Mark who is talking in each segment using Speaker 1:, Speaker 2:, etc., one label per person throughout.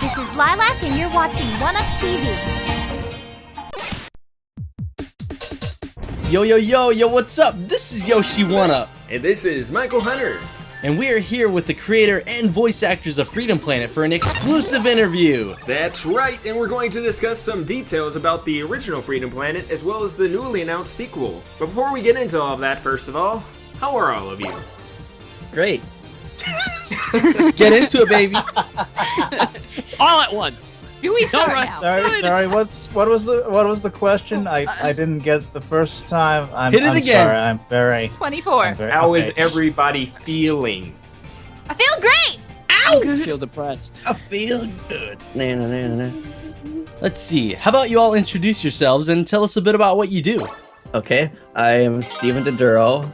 Speaker 1: This is Lilac, and you're watching 1-Up TV.
Speaker 2: Yo, what's up? This is Yoshi-1up.
Speaker 3: And this is Mykle Hunter.
Speaker 2: And we are here with the creator and voice actors of Freedom Planet for an exclusive interview.
Speaker 3: That's right, and we're going to discuss some details about the original Freedom Planet as well as the newly announced sequel. But before we get into all of that, first of all, how are all of you?
Speaker 2: Great. Get into it, baby.
Speaker 4: All at once.
Speaker 5: Do we start now?
Speaker 6: Sorry. What was the question? I didn't get the first time. I'm
Speaker 2: again.
Speaker 6: Sorry. I'm very.
Speaker 5: 24.
Speaker 3: How is everybody feeling?
Speaker 5: I feel great.
Speaker 4: I feel depressed.
Speaker 6: I feel good.
Speaker 2: Let's see. How about you all introduce yourselves and tell us a bit about what you do?
Speaker 7: Okay, I am Steven Doduro.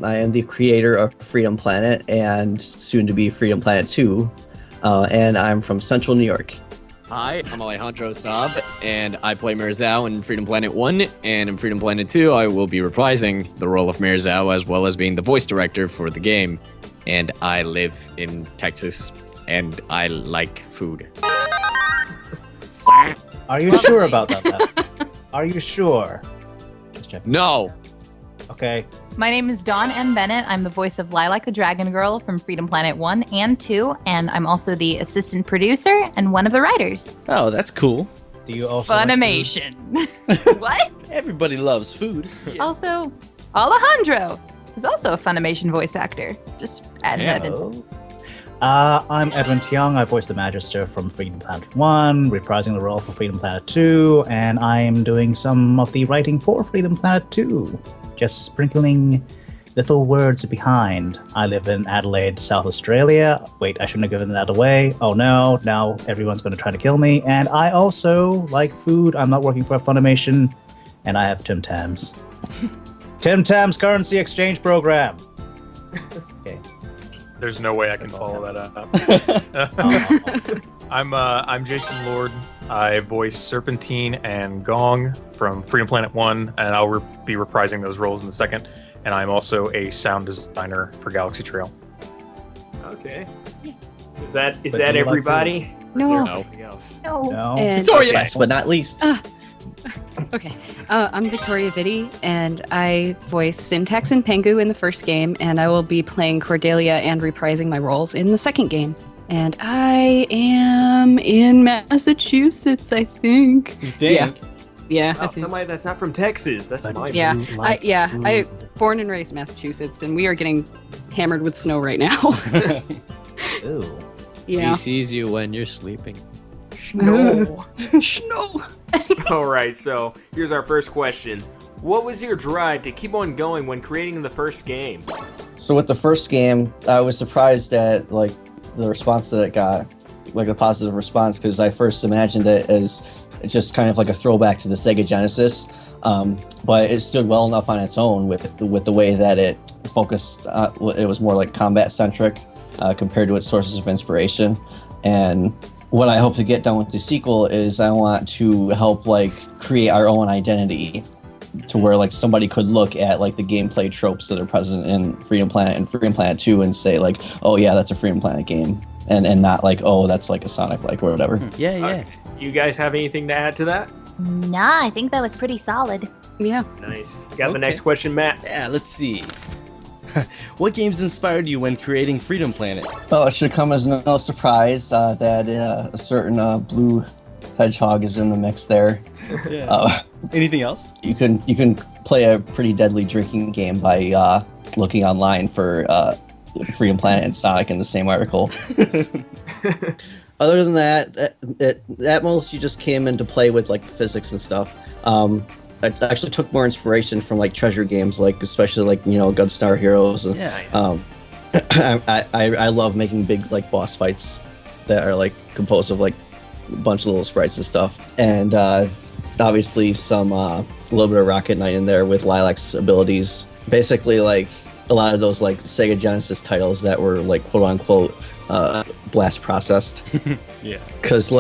Speaker 7: I am the creator of Freedom Planet and soon to be Freedom Planet 2. And I'm from Central New York.
Speaker 4: Hi, I'm Alejandro Saab, and I play Mirzao in Freedom Planet 1, and in Freedom Planet 2, I will be reprising the role of Mirzao as well as being the voice director for the game. And I live in Texas, and I like food.
Speaker 6: Are you sure about that, Matt? Are you sure? Just checking.
Speaker 4: No!
Speaker 6: Okay.
Speaker 5: My name is Dawn M. Bennett. I'm the voice of Lilac the Dragon Girl from Freedom Planet 1 and 2, and I'm also the assistant producer and one of the writers.
Speaker 2: Oh, that's cool.
Speaker 6: Do you also like
Speaker 5: Funimation. What?
Speaker 2: Everybody loves food.
Speaker 5: Also, Alejandro is also a Funimation voice actor. Just adding that in.
Speaker 6: I'm Edwin Tiong. I voice the Magister from Freedom Planet 1, reprising the role for Freedom Planet 2, and I'm doing some of the writing for Freedom Planet 2. Just sprinkling little words behind. I live in Adelaide, South Australia. Wait, I shouldn't have given that away. Oh no, now everyone's going to try to kill me. And I also like food. I'm not working for Funimation, and I have Tim Tams. Tim Tams currency exchange program. Okay.
Speaker 8: There's no way I can follow that up. I'm Jason Lord. I voice Serpentine and Gong from Freedom Planet 1, and I'll be reprising those roles in the second. And I'm also a sound designer for GalaxyTrail.
Speaker 3: Okay. Is that everybody?
Speaker 5: No.
Speaker 3: Or is there something else?
Speaker 6: No.
Speaker 9: And,
Speaker 2: Victoria!
Speaker 7: Last but not least.
Speaker 9: okay. I'm Victoria Vitti, and I voice Syntax and Pengu in the first game, and I will be playing Cordelia and reprising my roles in the second game. And I am in Massachusetts, I think.
Speaker 2: You think?
Speaker 9: Yeah.
Speaker 3: Oh, somebody that's not from Texas. That's my
Speaker 9: Yeah. I born and raised in Massachusetts, and we are getting hammered with snow right now.
Speaker 6: Ooh.
Speaker 9: Yeah.
Speaker 4: He sees you when you're sleeping.
Speaker 9: Snow. Snow.
Speaker 3: All right, so here's our first question. What was your drive to keep on going when creating the first game?
Speaker 7: So with the first game, I was surprised at the response that it got, like a positive response, because I first imagined it as just kind of like a throwback to the Sega Genesis. But it stood well enough on its own with the way that it focused. It was more like combat centric compared to its sources of inspiration. And what I hope to get done with the sequel is I want to help create our own identity, to where somebody could look at the gameplay tropes that are present in Freedom Planet and Freedom Planet 2 and say oh yeah, that's a Freedom Planet game, and not oh, that's a Sonic or whatever.
Speaker 2: Yeah.
Speaker 3: You guys have anything to add to that?
Speaker 1: Nah, I think that was pretty solid.
Speaker 9: Yeah.
Speaker 3: Nice. Got the
Speaker 2: Okay.
Speaker 3: next question, Matt.
Speaker 2: Yeah, let's see. What games inspired you when creating Freedom Planet?
Speaker 7: Well, it should come as no surprise that a certain blue hedgehog is in the mix there.
Speaker 2: Yeah. Anything else?
Speaker 7: You can play a pretty deadly drinking game by looking online for Freedom Planet and Sonic in the same article. Other than that, at most you just came into play with physics and stuff. I actually took more inspiration from treasure games, especially Gunstar Heroes. And,
Speaker 2: Yeah.
Speaker 3: Nice.
Speaker 7: I love making big boss fights that are composed of a bunch of little sprites and stuff, and obviously some a little bit of Rocket Knight in there with Lilac's abilities. Basically, a lot of those Sega Genesis titles that were quote unquote blast processed.
Speaker 2: Yeah.
Speaker 7: Because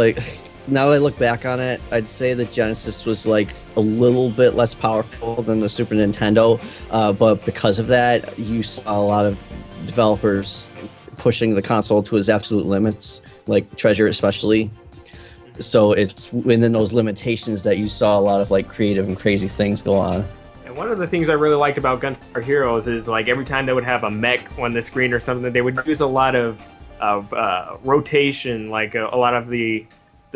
Speaker 7: now that I look back on it, I'd say the Genesis was a little bit less powerful than the Super Nintendo, but because of that, you saw a lot of developers pushing the console to its absolute limits, like Treasure especially. So it's within those limitations that you saw a lot of like creative and crazy things go on.
Speaker 3: And one of the things I really liked about Gunstar Heroes is like every time they would have a mech on the screen or something, they would use a lot of rotation, like a lot of the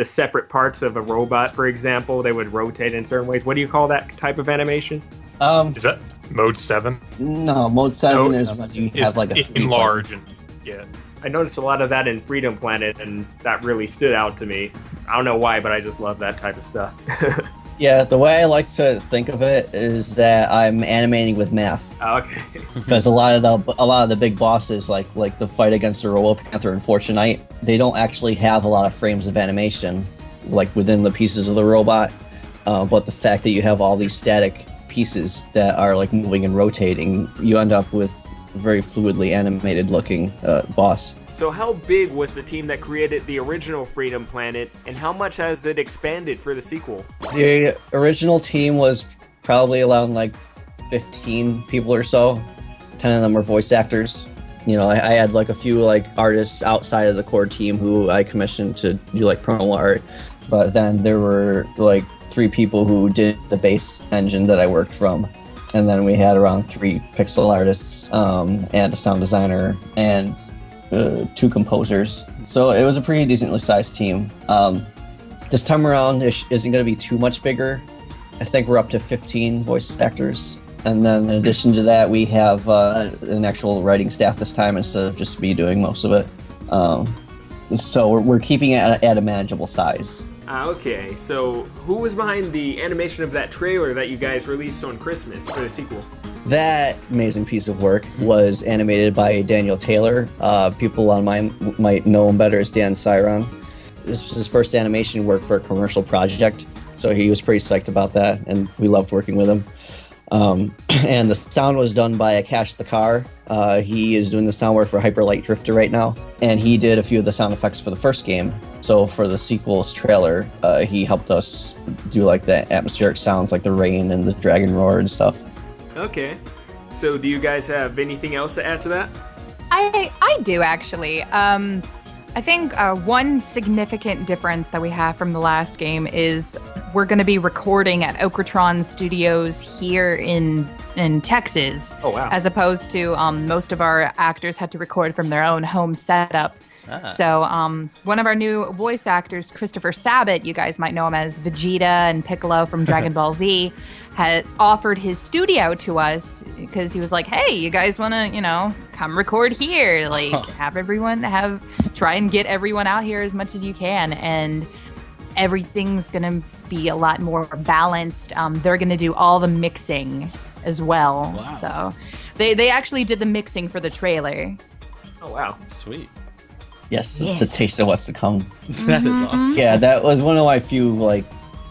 Speaker 3: separate parts of a robot, for example, they would rotate in certain ways. What do you call that type of animation?
Speaker 8: Is that mode 7?
Speaker 7: No, mode 7 is when you have like a
Speaker 8: enlarge and yeah.
Speaker 3: I noticed a lot of that in Freedom Planet, and that really stood out to me. I don't know why, but I just love that type of stuff.
Speaker 7: Yeah, the way I like to think of it is that I'm animating with math.
Speaker 3: Okay.
Speaker 7: Because a lot of the big bosses, like the fight against the Robo Panther and Fortunite, they don't actually have a lot of frames of animation, like within the pieces of the robot. But the fact that you have all these static pieces that are like moving and rotating, you end up with a very fluidly animated looking boss.
Speaker 3: So how big was the team that created the original Freedom Planet, and how much has it expanded for the sequel?
Speaker 7: The original team was probably around like 15 people or so. 10 of them were voice actors. You know, I had like a few like artists outside of the core team who I commissioned to do like promo art, but then there were like 3 people who did the base engine that I worked from. And then we had around 3 pixel artists and a sound designer and 2 composers. So it was a pretty decently sized team. This time around, it isn't going to be too much bigger. I think we're up to 15 voice actors. And then in addition to that, we have an actual writing staff this time instead of just me doing most of it. So we're keeping it at a manageable size.
Speaker 3: Okay, so who was behind the animation of that trailer that you guys released on Christmas for the sequel?
Speaker 7: That amazing piece of work was animated by Daniel Taylor. People online might know him better as Dan Cyron. This was his first animation work for a commercial project, so he was pretty psyched about that, and we loved working with him. And the sound was done by Akash the Car. He is doing the sound work for Hyper Light Drifter right now, and he did a few of the sound effects for the first game. So for the sequel's trailer, he helped us do like the atmospheric sounds like the rain and the dragon roar and stuff.
Speaker 3: Okay. So do you guys have anything else to add to that?
Speaker 5: I do actually. I think one significant difference that we have from the last game is we're going to be recording at Okratron Studios here in Texas.
Speaker 3: Oh, wow.
Speaker 5: As opposed to most of our actors had to record from their own home setup. So one of our new voice actors, Christopher Sabat, you guys might know him as Vegeta and Piccolo from Dragon Ball Z, had offered his studio to us because he was like, hey, you guys want to, come record here, like try and get everyone out here as much as you can. And everything's going to be a lot more balanced. They're going to do all the mixing as well.
Speaker 2: Wow.
Speaker 5: So they actually did the mixing for the trailer.
Speaker 3: Oh, wow.
Speaker 2: Sweet.
Speaker 7: Yes, it's a taste of what's to come.
Speaker 2: That is awesome.
Speaker 7: Yeah, that was one of my few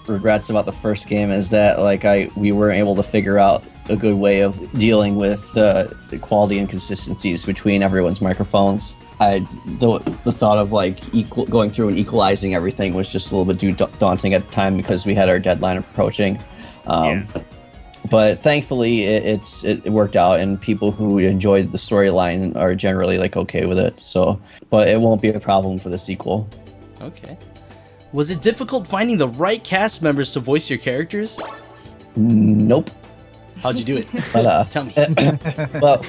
Speaker 7: regrets about the first game is that we weren't able to figure out a good way of dealing with the quality inconsistencies between everyone's microphones. The thought of going through and equalizing everything was just a little bit too daunting at the time because we had our deadline approaching. But thankfully, it worked out, and people who enjoyed the storyline are generally okay with it. So, but it won't be a problem for the sequel.
Speaker 2: Okay. Was it difficult finding the right cast members to voice your characters?
Speaker 7: Nope.
Speaker 2: How'd you do it?
Speaker 7: But,
Speaker 2: Tell me.
Speaker 7: But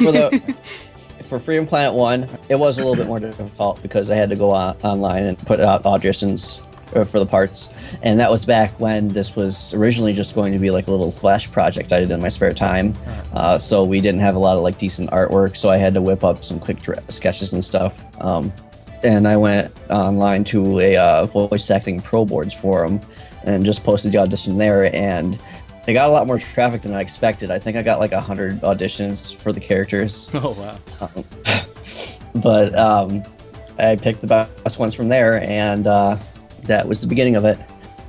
Speaker 7: for Freedom Planet 1, it was a little bit more difficult because I had to go online and put out auditions for the parts, and that was back when this was originally just going to be a little flash project I did in my spare time. So we didn't have a lot of decent artwork, so I had to whip up some quick sketches and stuff. And I went online to a voice acting pro boards forum and just posted the audition there, and they got a lot more traffic than I expected. I think I got 100 auditions for the characters.
Speaker 2: Oh, wow.
Speaker 7: But I picked the best ones from there, and that was the beginning of it.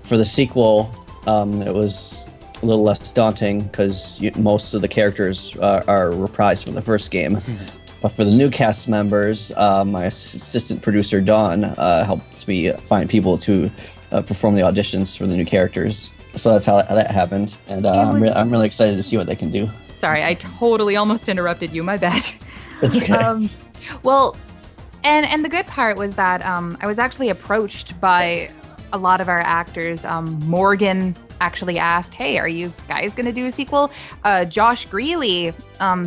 Speaker 7: For the sequel, it was a little less daunting because most of the characters are reprised from the first game. But for the new cast members, my assistant producer, Dawn, helped me find people to perform the auditions for the new characters. So that's how that happened. And I'm really excited to see what they can do.
Speaker 5: Sorry, I totally almost interrupted you. My bad.
Speaker 7: It's okay.
Speaker 5: Well, and the good part was that I was actually approached by a lot of our actors, Morgan actually asked, hey, are you guys going to do a sequel? Josh Greeley,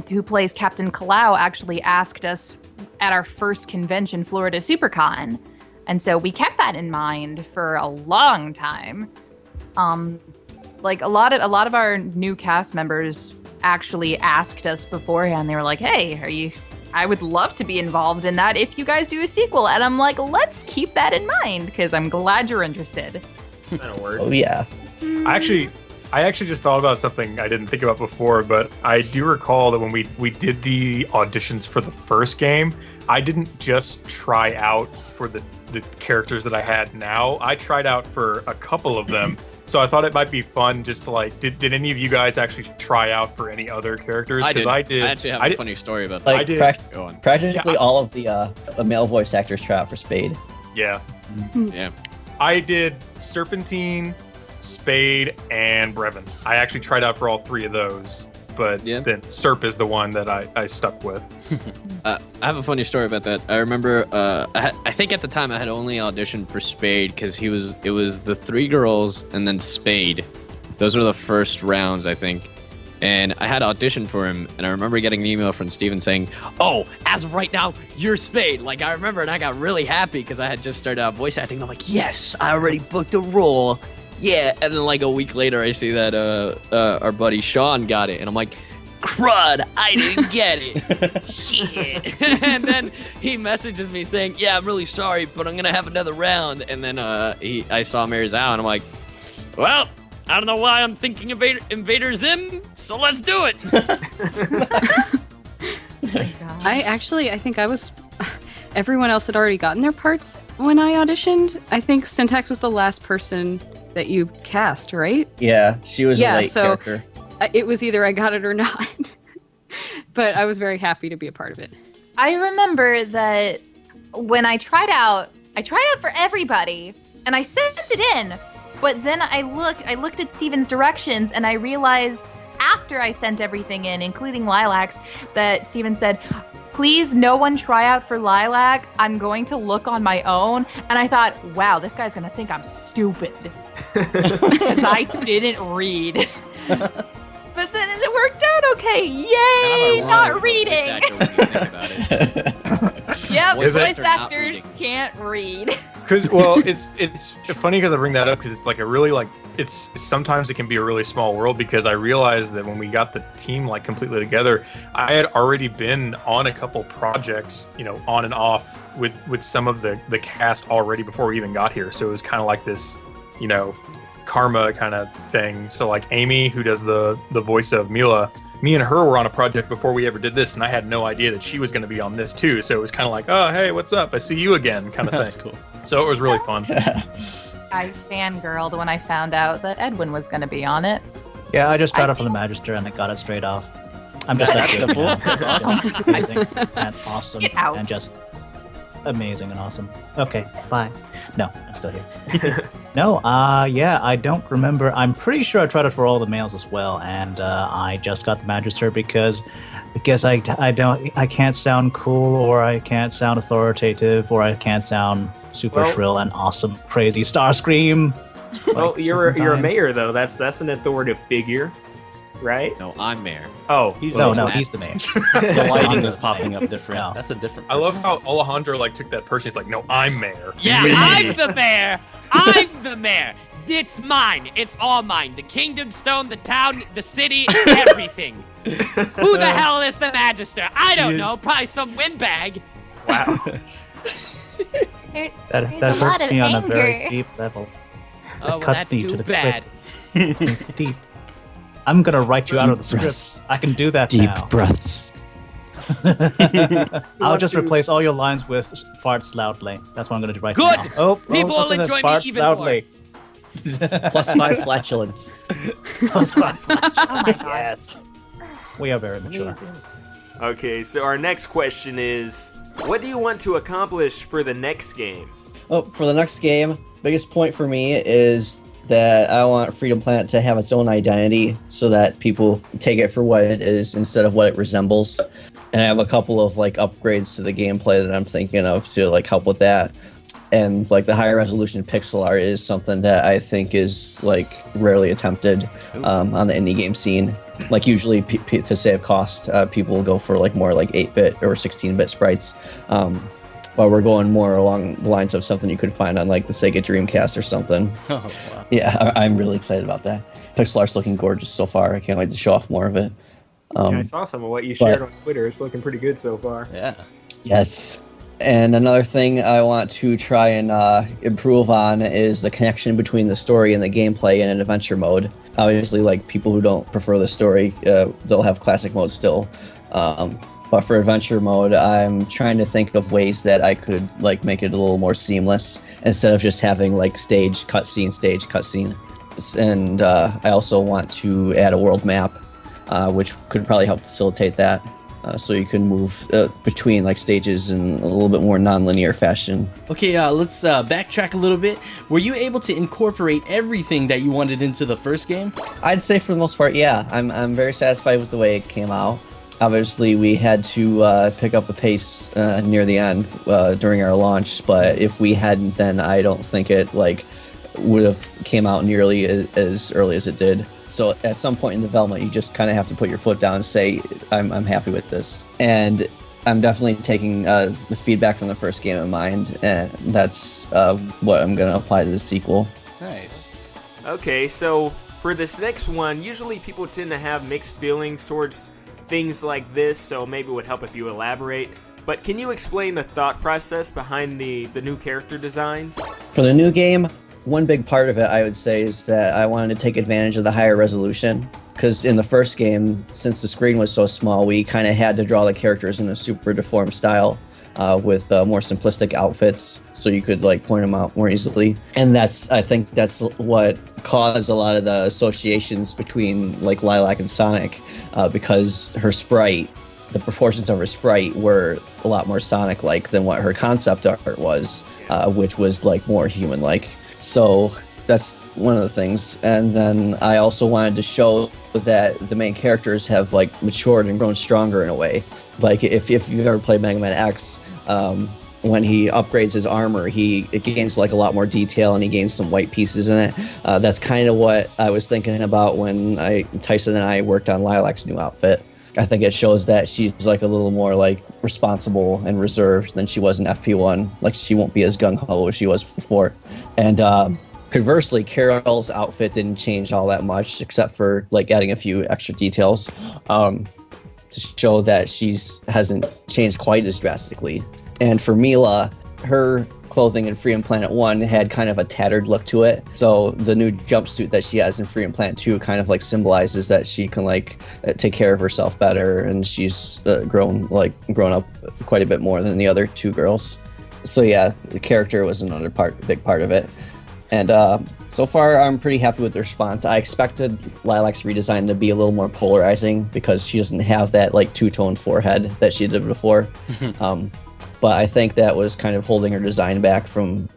Speaker 5: who plays Captain Kalau, actually asked us at our first convention, Florida SuperCon. And so we kept that in mind for a long time. Like a lot of our new cast members actually asked us beforehand. They were like, hey, I would love to be involved in that if you guys do a sequel. And I'm like, let's keep that in mind because I'm glad you're interested.
Speaker 3: That'll work.
Speaker 7: Oh yeah.
Speaker 8: I actually just thought about something I didn't think about before, but I do recall that when we did the auditions for the first game, I didn't just try out for the characters that I had now. I tried out for a couple of them. So I thought it might be fun just to like, did any of you guys actually try out for any other characters?
Speaker 4: I
Speaker 8: Because
Speaker 4: did. I actually have a funny story about that.
Speaker 7: Like
Speaker 8: I did.
Speaker 4: Go on.
Speaker 7: Practically all of the male voice actors try out for Spade.
Speaker 8: Yeah.
Speaker 4: Yeah.
Speaker 8: I did Serpentine, Spade, and Brevin. I actually tried out for all three of those, but then Serp is the one that I stuck with.
Speaker 4: I have a funny story about that. I remember, I think at the time I had only auditioned for Spade because it was the three girls and then Spade. Those were the first rounds, I think. And I had auditioned for him, and I remember getting an email from Steven saying, oh, as of right now, you're Spade. Like, I remember, and I got really happy because I had just started out voice acting. And I'm like, yes, I already booked a role. Yeah. And then like a week later, I see that our buddy Sean got it, and I'm like, crud, I didn't get it. Shit. And then he messages me saying, yeah, I'm really sorry, but I'm going to have another round. And then I saw Mary Zhao, and I'm like, well, I don't know why I'm thinking Invader Zim, so let's do it.
Speaker 9: I think I was... Everyone else had already gotten their parts when I auditioned. I think Syntax was the last person that you cast, right?
Speaker 7: Yeah, she was a late character.
Speaker 9: It was either I got it or not. But I was very happy to be a part of it.
Speaker 5: I remember that when I tried out for everybody, and I sent it in. But then I looked at Steven's directions, and I realized after I sent everything in, including Lilac's, that Steven said, please, no one try out for Lilac. I'm going to look on my own. And I thought, wow, this guy's going to think I'm stupid. Because I didn't read. But then it worked out okay. Yay, not reading. Yep, voice actors can't read.
Speaker 8: Because, well, it's funny because I bring that up because it's like a really like, it's sometimes it can be a really small world because I realized that when we got the team like completely together, I had already been on a couple projects, you know, on and off with some of the cast already before we even got here. So it was kind of like this, you know, karma kind of thing. So like Amy, who does the voice of Mila, me and her were on a project before we ever did this, and I had no idea that she was going to be on this too. So it was kind of like, oh, hey, what's up? I see you again, kind of thing.
Speaker 2: That's cool.
Speaker 8: So it was really fun.
Speaker 5: I fangirled when I found out that Edwin was going to be on it.
Speaker 6: Yeah, I just tried out for the Magister and I got it straight off. I'm just that good now.
Speaker 2: That's awesome.
Speaker 6: Amazing and awesome
Speaker 5: Get out.
Speaker 6: and just amazing and awesome. Okay, bye. No, I'm still here. No, yeah, I don't remember. I'm pretty sure I tried it for all the males as well, and I just got the Magister because I can't sound cool, or I can't sound authoritative, or I can't sound super shrill and awesome, crazy Starscream.
Speaker 3: Well,
Speaker 6: like
Speaker 3: you're a
Speaker 6: sometime.
Speaker 3: mayor though. That's an authoritative figure, right?
Speaker 4: No, I'm mayor.
Speaker 3: Oh,
Speaker 6: He's the mayor.
Speaker 2: The lighting is popping up different.
Speaker 6: No.
Speaker 2: That's a different.
Speaker 8: I love how Alejandro like took that person. He's like, no, I'm mayor.
Speaker 10: Yeah,
Speaker 8: Me.
Speaker 10: I'm the mayor. I'm the mayor. It's mine. It's all mine. The kingdom stone, the town, the city, everything. Who the hell is the Magister? I don't know. Probably some windbag.
Speaker 3: wow.
Speaker 6: That hurts me on a very deep level.
Speaker 10: Oh, well,
Speaker 6: cuts
Speaker 10: that's
Speaker 6: me
Speaker 10: too
Speaker 6: to the
Speaker 10: bad.
Speaker 6: quick. It's me deep. I'm gonna write you out of the script. I can do that
Speaker 7: Deep
Speaker 6: now.
Speaker 7: breaths.
Speaker 6: I'll just replace all your lines with farts loudly. That's what I'm gonna do right
Speaker 10: Good!
Speaker 6: now. Oh,
Speaker 10: People will
Speaker 6: look at that,
Speaker 10: enjoy me
Speaker 6: farts
Speaker 10: even
Speaker 6: loudly.
Speaker 7: Plus 5 flatulence.
Speaker 6: Plus 5 flatulence. Yes. We are very mature.
Speaker 3: Okay, so our next question is, what do you want to accomplish for the next game?
Speaker 7: Oh, for the next game, biggest point for me is that I want Freedom Planet to have its own identity so that people take it for what it is instead of what it resembles. And I have a couple of like upgrades to the gameplay that I'm thinking of to like help with that. and like the higher resolution pixel art is something that I think is like rarely attempted on the indie game scene. Like usually to save cost, people will go for like more like 8-bit or 16-bit sprites. But we're going more along the lines of something you could find on like the Sega Dreamcast or something.
Speaker 2: Oh, wow.
Speaker 7: Yeah, I'm really excited about that. Pixel art's looking gorgeous so far. I can't wait to show off more of it.
Speaker 3: Yeah, I saw some of what you shared on Twitter. It's looking pretty good so far.
Speaker 2: Yeah.
Speaker 7: Yes. And another thing I want to try and improve on is the connection between the story and the gameplay in an adventure mode. Obviously, like people who don't prefer the story, they'll have classic mode still. But for adventure mode, I'm trying to think of ways that I could like make it a little more seamless instead of just having like stage cutscene. And I also want to add a world map, which could probably help facilitate that. So you can move between like stages in a little bit more non-linear fashion.
Speaker 2: Okay, let's backtrack a little bit. Were you able to incorporate everything that you wanted into the first game?
Speaker 7: I'd say for the most part, yeah. I'm very satisfied with the way it came out. Obviously, we had to pick up the pace near the end during our launch, but if we hadn't, then I don't think it like would have came out nearly as early as it did. So at some point in development, you just kind of have to put your foot down and say, I'm happy with this. And I'm definitely taking the feedback from the first game in mind, and that's what I'm going to apply to the sequel.
Speaker 2: Nice.
Speaker 3: Okay, so for this next one, usually people tend to have mixed feelings towards things like this, so maybe it would help if you elaborate. But can you explain the thought process behind the new character designs?
Speaker 7: For the new game, one big part of it, I would say, is that I wanted to take advantage of the higher resolution. Because in the first game, since the screen was so small, we kind of had to draw the characters in a super deformed style with more simplistic outfits, so you could like point them out more easily. And I think that's what caused a lot of the associations between like Lilac and Sonic, because her sprite, the proportions of her sprite were a lot more Sonic-like than what her concept art was, which was like more human-like. So that's one of the things. And then I also wanted to show that the main characters have like matured and grown stronger in a way. Like if you've ever played Mega Man X, when he upgrades his armor, it gains like a lot more detail and he gains some white pieces in it. That's kind of what I was thinking about when Tyson and I worked on Lilac's new outfit. I think it shows that she's like a little more like responsible and reserved than she was in FP1. Like she won't be as gung-ho as she was before. And conversely, Carol's outfit didn't change all that much, except for like adding a few extra details to show that she hasn't changed quite as drastically. And for Mila, her clothing in Freedom Planet 1 had kind of a tattered look to it. So the new jumpsuit that she has in Freedom Planet 2 kind of like symbolizes that she can like take care of herself better, and she's grown up quite a bit more than the other two girls. So yeah, the character was another big part of it. And so far, I'm pretty happy with the response. I expected Lilac's redesign to be a little more polarizing because she doesn't have that like two-tone forehead that she did before. But I think that was kind of holding her design back from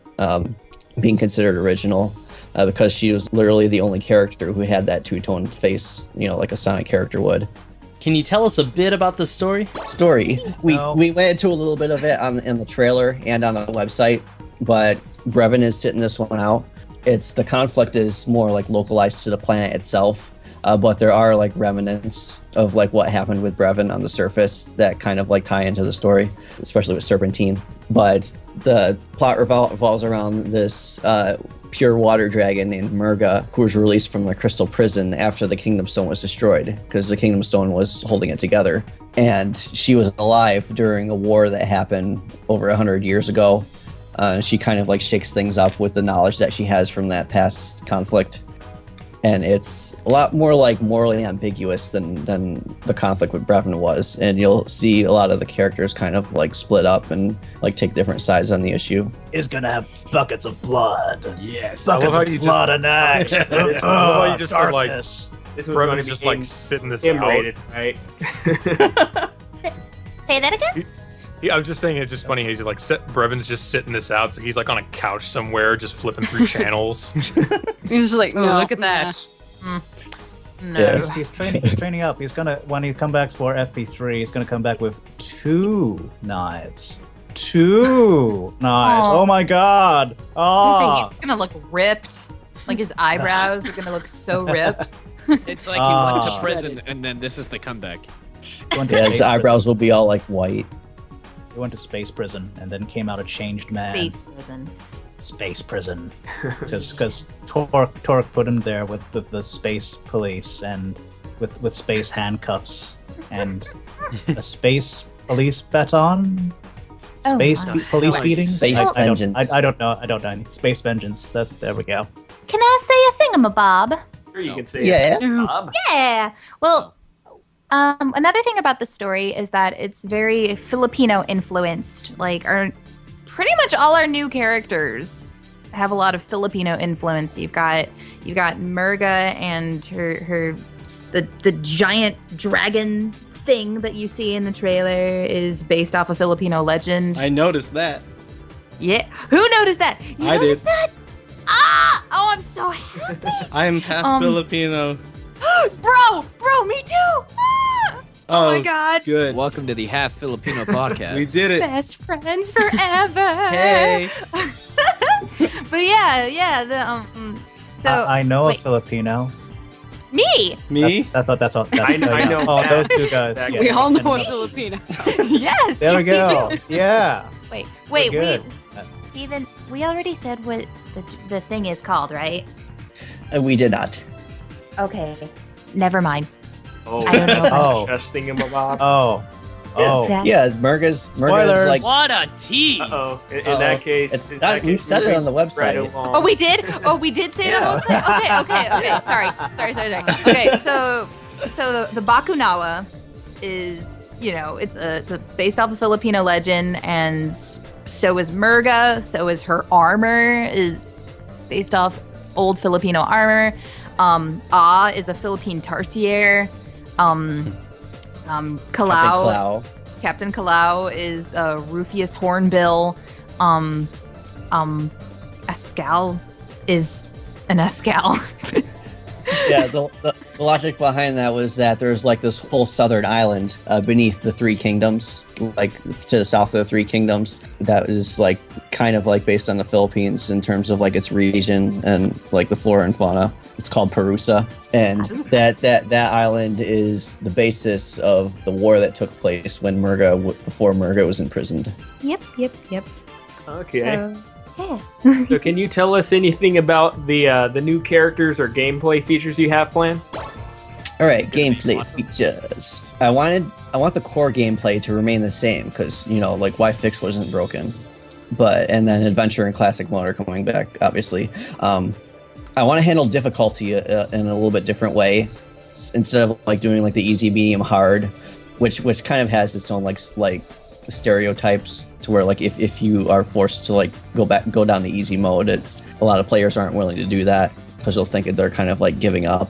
Speaker 7: being considered original, because she was literally the only character who had that two-tone face, like a Sonic character would.
Speaker 2: Can you tell us a bit about the story?
Speaker 7: We went into a little bit of it in the trailer and on the website, but Brevin is sitting this one out. The conflict is more like localized to the planet itself, but there are like remnants of like what happened with Brevin on the surface that kind of like tie into the story, especially with Serpentine. But the plot revolves around this pure water dragon named Murga, who was released from the crystal prison after the Kingdom Stone was destroyed, because the Kingdom Stone was holding it together. And she was alive during a war that happened over 100 years ago. She kind of like shakes things up with the knowledge that she has from that past conflict. And it's a lot more like morally ambiguous than the conflict with Brevin was. And you'll see a lot of the characters kind of like split up and like take different sides on the issue.
Speaker 6: Is gonna have buckets of blood.
Speaker 2: Yes.
Speaker 6: Buckets of blood and axe.
Speaker 8: You just said like
Speaker 3: This one's going
Speaker 8: Brevin's
Speaker 3: to
Speaker 8: just
Speaker 3: be
Speaker 8: like sitting this
Speaker 3: M-rated,
Speaker 8: out.
Speaker 3: right?
Speaker 1: Say that again?
Speaker 8: Yeah, I was just saying it's just funny. He's like, Brevin's just sitting this out, so he's like on a couch somewhere, just flipping through channels.
Speaker 9: He's just like,
Speaker 5: No,
Speaker 9: look at that.
Speaker 5: No.
Speaker 7: Yeah.
Speaker 6: He's training up. He's gonna, when he comes back for FP3, he's gonna come back with 2 knives. 2. Nice.
Speaker 5: Aw.
Speaker 6: Oh my god.
Speaker 5: I was gonna say,
Speaker 6: Oh.
Speaker 5: he's gonna look ripped. Like his eyebrows are gonna look so ripped.
Speaker 4: It's like he went to
Speaker 6: Ah.
Speaker 4: prison and then this is the comeback.
Speaker 6: He went to
Speaker 7: Yeah,
Speaker 6: space
Speaker 7: his eyebrows will be all like white.
Speaker 6: prison. He went to space prison and then came out a changed man.
Speaker 1: Space prison.
Speaker 6: Space prison. Because Torque put him there with the space police and with space handcuffs and a space police baton.
Speaker 1: Oh,
Speaker 6: Space
Speaker 1: wow.
Speaker 6: police
Speaker 8: Like
Speaker 6: beatings.
Speaker 7: Space
Speaker 6: I don't-
Speaker 7: vengeance.
Speaker 6: I don't know. I don't know. Any. Space vengeance. There we go.
Speaker 1: Can I say a thingamabob?
Speaker 3: Sure, you can say
Speaker 7: Yeah.
Speaker 3: it. Bob.
Speaker 1: Yeah. Well, another thing about the story is that it's very Filipino influenced. Like,
Speaker 5: Pretty much all our new characters have a lot of Filipino influence. You've got Murga and the giant dragon thing that you see in the trailer is based off a Filipino legend.
Speaker 2: I noticed that.
Speaker 5: Yeah. Who noticed that? You
Speaker 2: I
Speaker 5: noticed
Speaker 2: did.
Speaker 5: that? Ah! Oh, I'm so happy.
Speaker 2: I am half
Speaker 5: Um,
Speaker 2: Filipino.
Speaker 5: Bro, me too. Ah! Oh my god.
Speaker 2: Good.
Speaker 4: Welcome to the Half Filipino podcast.
Speaker 2: We did it.
Speaker 5: Best friends forever.
Speaker 2: Hey.
Speaker 5: But yeah. So
Speaker 6: I know
Speaker 5: wait.
Speaker 6: a Filipino.
Speaker 5: me.
Speaker 2: Me?
Speaker 6: That's all. That's
Speaker 3: I know
Speaker 6: Oh,
Speaker 3: that.
Speaker 6: those two guys.
Speaker 3: That
Speaker 6: Yeah,
Speaker 9: We all know
Speaker 6: and-
Speaker 9: a Filipino.
Speaker 5: Yes.
Speaker 6: There we
Speaker 5: yes,
Speaker 6: go.
Speaker 5: you do.
Speaker 6: Yeah.
Speaker 1: wait,
Speaker 6: We're good.
Speaker 1: Steven, we already said what the thing is called, right?
Speaker 7: We did not.
Speaker 1: Okay. Never mind.
Speaker 3: Oh,
Speaker 1: I don't know.
Speaker 6: Oh.
Speaker 3: just thingamabob.
Speaker 6: Oh. Oh.
Speaker 1: That-
Speaker 7: Yeah, Murga's
Speaker 6: Spoilers.
Speaker 7: like.
Speaker 10: What a tease!
Speaker 3: Uh-oh. In
Speaker 7: Uh-oh.
Speaker 3: that case,
Speaker 7: It's
Speaker 3: in
Speaker 7: not-
Speaker 3: that
Speaker 7: we
Speaker 3: case,
Speaker 7: said it on the
Speaker 3: moving
Speaker 7: website.
Speaker 3: Right along.
Speaker 5: Oh, we did. Oh, we did say it on the website. Okay. Sorry. Okay, so the Bakunawa is, it's based off a Filipino legend, and so is Murga. So is her armor is based off old Filipino armor. Is a Philippine tarsier. Kalau. Captain Kalau is Rufius Hornbill. Escal is an Escal.
Speaker 7: Yeah, the logic behind that was that there's like this whole southern island beneath the Three Kingdoms, like to the south of the Three Kingdoms, that is like kind of like based on the Philippines in terms of like its region and like the flora and fauna. It's called Parusa, and that island is the basis of the war that took place when before Murga was imprisoned.
Speaker 1: Yep.
Speaker 3: Okay.
Speaker 1: So, yeah.
Speaker 3: So can you tell us anything about the new characters or gameplay features you have planned?
Speaker 7: All right, gameplay
Speaker 4: awesome.
Speaker 7: features. I want the core gameplay to remain the same because like Y-Fix wasn't broken, and then adventure and classic mode are coming back, obviously. I want to handle difficulty in a little bit different way, instead of like doing like the easy, medium, hard, which kind of has its own like stereotypes to where like if you are forced to like go down to easy mode, a lot of players aren't willing to do that because they'll think that they're kind of like giving up.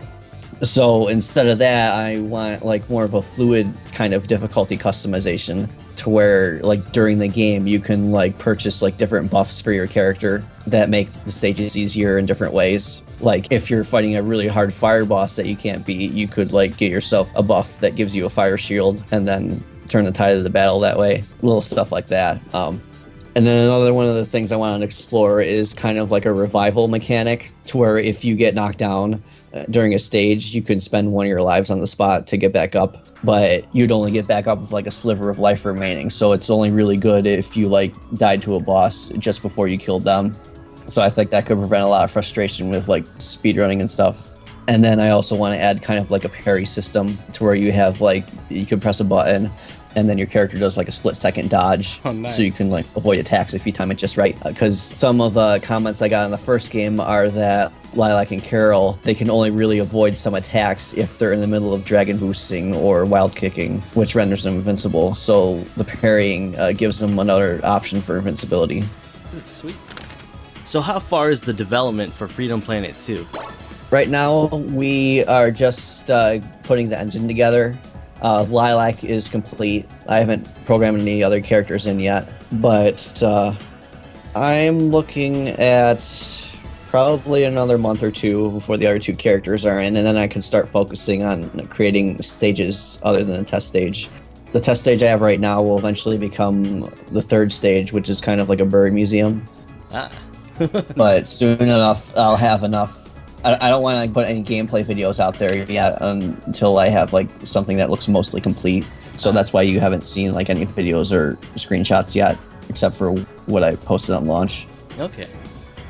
Speaker 7: So instead of that, I want like more of a fluid kind of difficulty customization to where like during the game you can like purchase like different buffs for your character that make the stages easier in different ways. Like if you're fighting a really hard fire boss that you can't beat, you could like get yourself a buff that gives you a fire shield and then turn the tide of the battle that way. Little stuff like that. And then another one of the things I want to explore is kind of like a revival mechanic to where if you get knocked down during a stage, you can spend one of your lives on the spot to get back up, but you'd only get back up with like a sliver of life remaining. So it's only really good if you like died to a boss just before you killed them. So I think that could prevent a lot of frustration with like speedrunning and stuff. And then I also want to add kind of like a parry system to where you have like, you can press a button and then your character does like a split-second dodge.
Speaker 2: Oh, nice.
Speaker 7: So you can like avoid attacks if you time it just right. Because some of the comments I got in the first game are that Lilac and Carol, they can only really avoid some attacks if they're in the middle of dragon boosting or wild kicking, which renders them invincible. So the parrying gives them another option for invincibility.
Speaker 2: Sweet. So how far is the development for Freedom Planet 2?
Speaker 7: Right now, we are just putting the engine together. Lilac is complete. I haven't programmed any other characters in yet, but I'm looking at probably another month or two before the other two characters are in, and then I can start focusing on creating stages other than the test stage. the test stage I have right now will eventually become the third stage, which is kind of like a bird museum.
Speaker 2: Ah.
Speaker 7: But soon enough, I'll have enough. I don't want to put any gameplay videos out there yet until I have like something that looks mostly complete. So that's why you haven't seen like any videos or screenshots yet, except for what I posted on launch.
Speaker 2: Okay.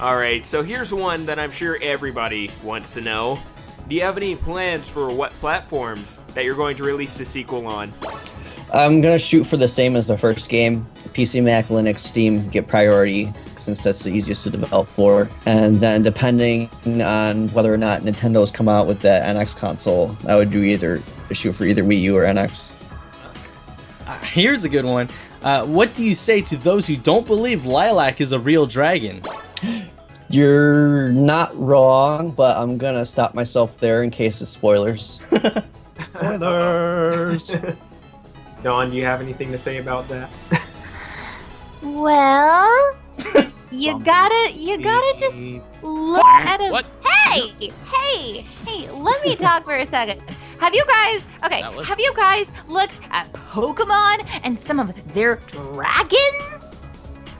Speaker 3: All right, so here's one that I'm sure everybody wants to know. Do you have any plans for what platforms that you're going to release the sequel on?
Speaker 7: I'm gonna shoot for the same as the first game. PC, Mac, Linux, Steam get priority, since that's the easiest to develop for. And then depending on whether or not Nintendo's come out with the NX console, I would shoot for either Wii U or NX.
Speaker 2: Here's a good one. What do you say to those who don't believe Lilac is a real dragon?
Speaker 7: You're not wrong, but I'm gonna stop myself there in case it's spoilers.
Speaker 6: Spoilers!
Speaker 3: Dawn, do you have anything to say about that?
Speaker 1: Well, you gotta just look at him.
Speaker 10: What?
Speaker 1: Hey, let me talk for a second. Have you guys looked at Pokemon and some of their dragons?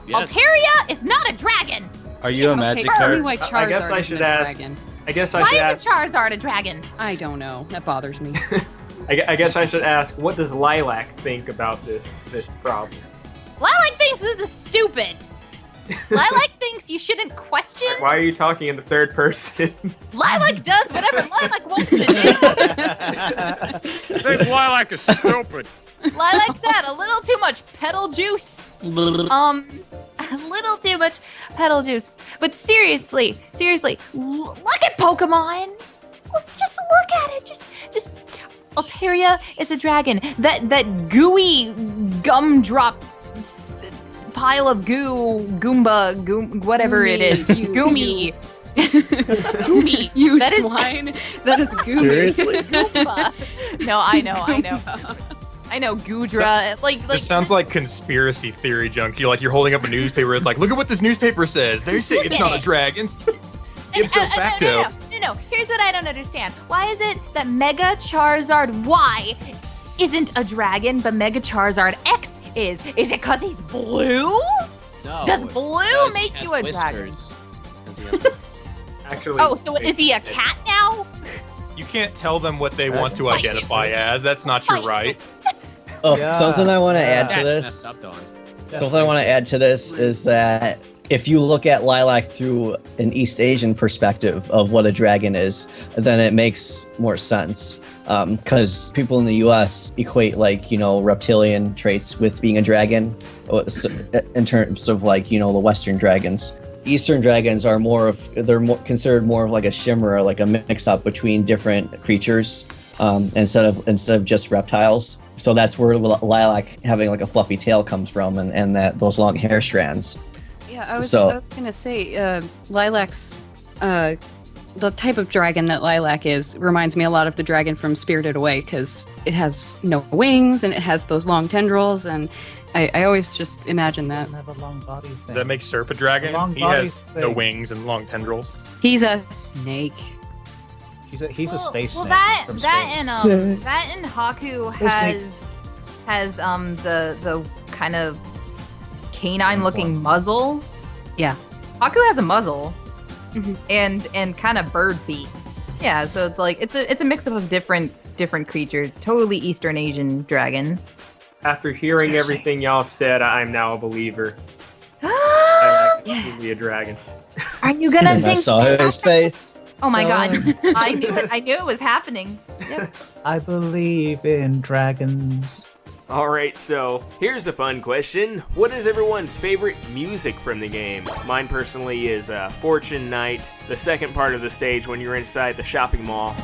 Speaker 10: Yes.
Speaker 1: Altaria is not a dragon.
Speaker 2: Are you a magic
Speaker 9: Tell me
Speaker 2: card?
Speaker 9: why Charizard
Speaker 3: I guess I
Speaker 9: isn't
Speaker 3: should
Speaker 9: a
Speaker 3: ask.
Speaker 9: dragon.
Speaker 3: I guess I
Speaker 1: Why
Speaker 3: should
Speaker 1: is
Speaker 3: ask.
Speaker 1: Charizard a dragon?
Speaker 9: I don't know. That bothers me.
Speaker 3: I guess I should ask. What does Lilac think about this problem?
Speaker 1: Lilac thinks this is stupid. Lilac thinks you shouldn't question.
Speaker 3: Why are you talking in the third person?
Speaker 1: Lilac does whatever Lilac wants to do.
Speaker 10: I think Lilac is stupid.
Speaker 1: Lilac said a little too much pedal juice. A little too much pedal juice. But seriously, look at Pokemon. Just look at it. Just Altaria is a dragon. That gooey gumdrop pile of whatever it is. Goomy. Goomy.
Speaker 9: You
Speaker 1: That is-
Speaker 9: swine. That is gooey.
Speaker 7: Seriously?
Speaker 1: Goomba. No, I know. I know Goodra.
Speaker 8: This sounds like conspiracy theory junk. You're holding up a newspaper. It's like, look at what this newspaper says. They say
Speaker 1: Look
Speaker 8: it's
Speaker 1: at
Speaker 8: not
Speaker 1: it.
Speaker 8: a dragon. Ipso facto.
Speaker 1: No. Here's what I don't understand. Why is it that Mega Charizard Y isn't a dragon, but Mega Charizard X is? Is it because he's blue?
Speaker 4: No,
Speaker 1: Does blue
Speaker 4: because he
Speaker 1: make
Speaker 4: has
Speaker 1: you a dragon?
Speaker 4: whiskers.
Speaker 3: Actually.
Speaker 1: Oh, so is he a cat now?
Speaker 8: You can't tell them what they want to
Speaker 1: Fine.
Speaker 8: identify as. That's not your
Speaker 1: Fine.
Speaker 8: right.
Speaker 7: Oh,
Speaker 6: Yeah.
Speaker 7: something I want to add to
Speaker 10: That's
Speaker 7: this.
Speaker 10: messed up, Dawn.
Speaker 7: Something I want to add to this is that if you look at Lilac through an East Asian perspective of what a dragon is, then it makes more sense. Because people in the U.S. equate reptilian traits with being a dragon, in terms of the Western dragons. Eastern dragons are considered more of like a shimmer, like a mix-up between different creatures, instead of just reptiles. So that's where Lilac having like a fluffy tail comes from, and that those long hair strands.
Speaker 9: Yeah, I was
Speaker 7: So-
Speaker 9: gonna say, Lilac's, the type of dragon that Lilac is reminds me a lot of the dragon from Spirited Away, because it has no wings and it has those long tendrils, and I always just imagine that.
Speaker 6: Have a long body thing.
Speaker 8: Does that make Serp a dragon?
Speaker 6: Long
Speaker 8: He
Speaker 6: body
Speaker 8: has no
Speaker 6: thing.
Speaker 8: wings and long tendrils.
Speaker 9: He's a snake.
Speaker 6: He's a space snake
Speaker 1: that
Speaker 6: from
Speaker 1: that
Speaker 6: space.
Speaker 1: and Haku
Speaker 6: Space snake.
Speaker 1: has the kind of canine looking
Speaker 6: One.
Speaker 1: muzzle.
Speaker 9: Yeah.
Speaker 1: Haku has a muzzle
Speaker 9: Mhm.
Speaker 1: and kind of bird feet. Yeah, so it's like it's a mix up of different creatures. Totally Eastern Asian dragon.
Speaker 3: After hearing
Speaker 6: Conspiracy.
Speaker 3: everything y'all have said, I'm now a believer. Lilac is truly a dragon.
Speaker 1: Are you gonna
Speaker 7: And I
Speaker 1: sing?
Speaker 7: saw his face.
Speaker 1: Oh my god!
Speaker 6: Done.
Speaker 1: I knew it. I knew it was happening. Yep.
Speaker 6: I believe in dragons.
Speaker 3: Alright, so here's a fun question. What is everyone's favorite music from the game? Mine personally is Fortune Night, the second part of the stage when you're inside the shopping mall.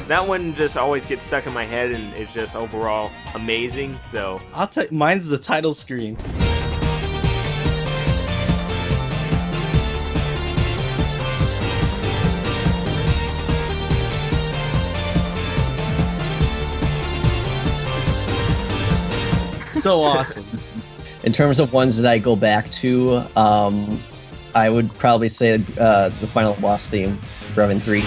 Speaker 3: That one just always gets stuck in my head and is just overall amazing, so
Speaker 2: I'll tell you, mine's the title screen. So awesome.
Speaker 7: In terms of ones that I go back to, I would probably say the final boss theme, Revan 3.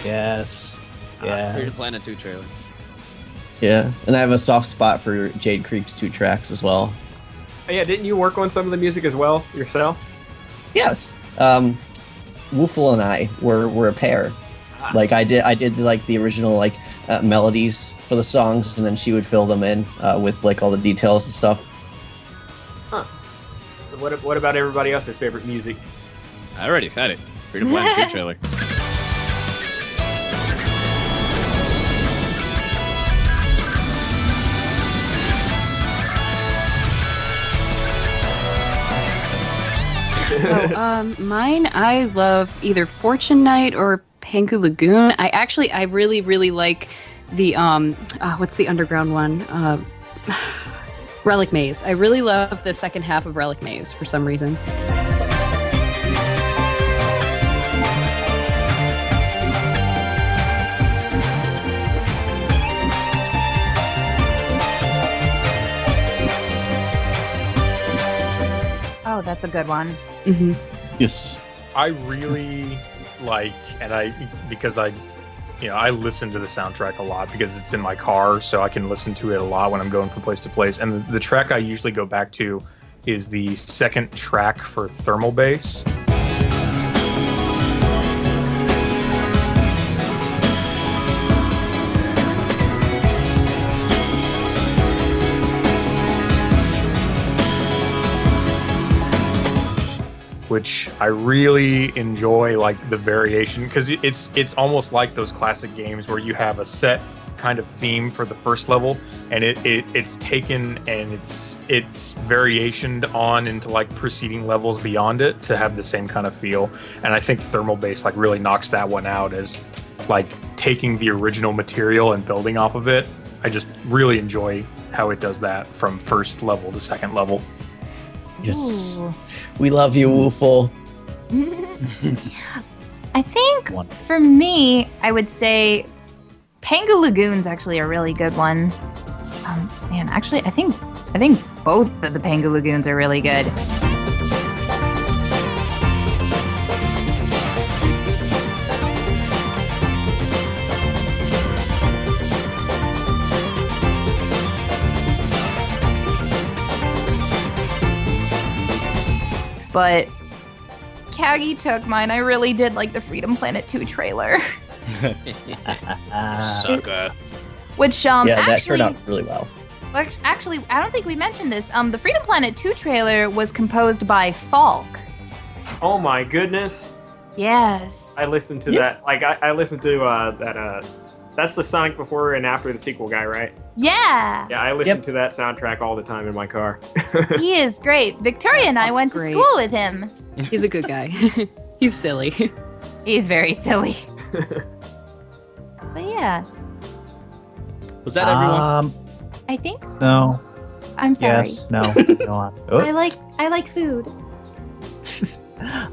Speaker 6: Yes.
Speaker 4: Freedom
Speaker 6: Yes.
Speaker 4: Planet 2 trailer.
Speaker 7: Yeah, and I have a soft spot for Jade Creek's 2 tracks as well.
Speaker 3: Oh, yeah, didn't you work on some of the music as well yourself?
Speaker 7: Yes. Woofle and I were a pair. Like I did like the original like melodies for the songs, and then she would fill them in with like all the details and stuff.
Speaker 3: Huh. What about everybody else's favorite music?
Speaker 4: I already said it. Freedom Planet 2 trailer.
Speaker 9: Mine, I love either Fortune Knight or Pangu Lagoon. I really, really like the, what's the underground one? Relic Maze. I really love the second half of Relic Maze for some reason.
Speaker 5: Oh, that's a good one.
Speaker 9: Mm-hmm.
Speaker 7: Yes.
Speaker 8: I really like, because I listen to the soundtrack a lot because it's in my car, so I can listen to it a lot when I'm going from place to place. And the track I usually go back to is the second track for Thermal Bass. Which I really enjoy, like the variation, because it's almost like those classic games where you have a set kind of theme for the first level, and it's taken and it's variationed on into like preceding levels beyond it to have the same kind of feel. And I think Thermal Bass like really knocks that one out as like taking the original material and building off of it. I just really enjoy how it does that from first level to second level.
Speaker 7: Yes.
Speaker 5: Ooh.
Speaker 7: We love you, Woofle.
Speaker 5: I think for me, I would say Pangu Lagoon's actually a really good one. Man, actually, I think both of the Pangu Lagoons are really good. But Kagi took mine. I really did like the Freedom Planet 2 trailer.
Speaker 4: Sucker.
Speaker 5: Which
Speaker 7: Yeah, that
Speaker 5: actually
Speaker 7: turned out really well.
Speaker 5: Actually, I don't think we mentioned this. The Freedom Planet 2 trailer was composed by Falk.
Speaker 3: Oh my goodness!
Speaker 5: Yes.
Speaker 3: I listened to that. Like I listened to that. That's the Sonic before and after the sequel guy, right?
Speaker 5: Yeah.
Speaker 3: Yeah, I listen to that soundtrack all the time in my car.
Speaker 5: He is great. Victoria and I went to
Speaker 9: great.
Speaker 5: school with him.
Speaker 9: He's a good guy. He's silly.
Speaker 5: He's very silly. But yeah,
Speaker 2: Was that everyone?
Speaker 5: I think so.
Speaker 6: No.
Speaker 5: I'm sorry.
Speaker 6: Yes. No. Go on.
Speaker 5: I like food.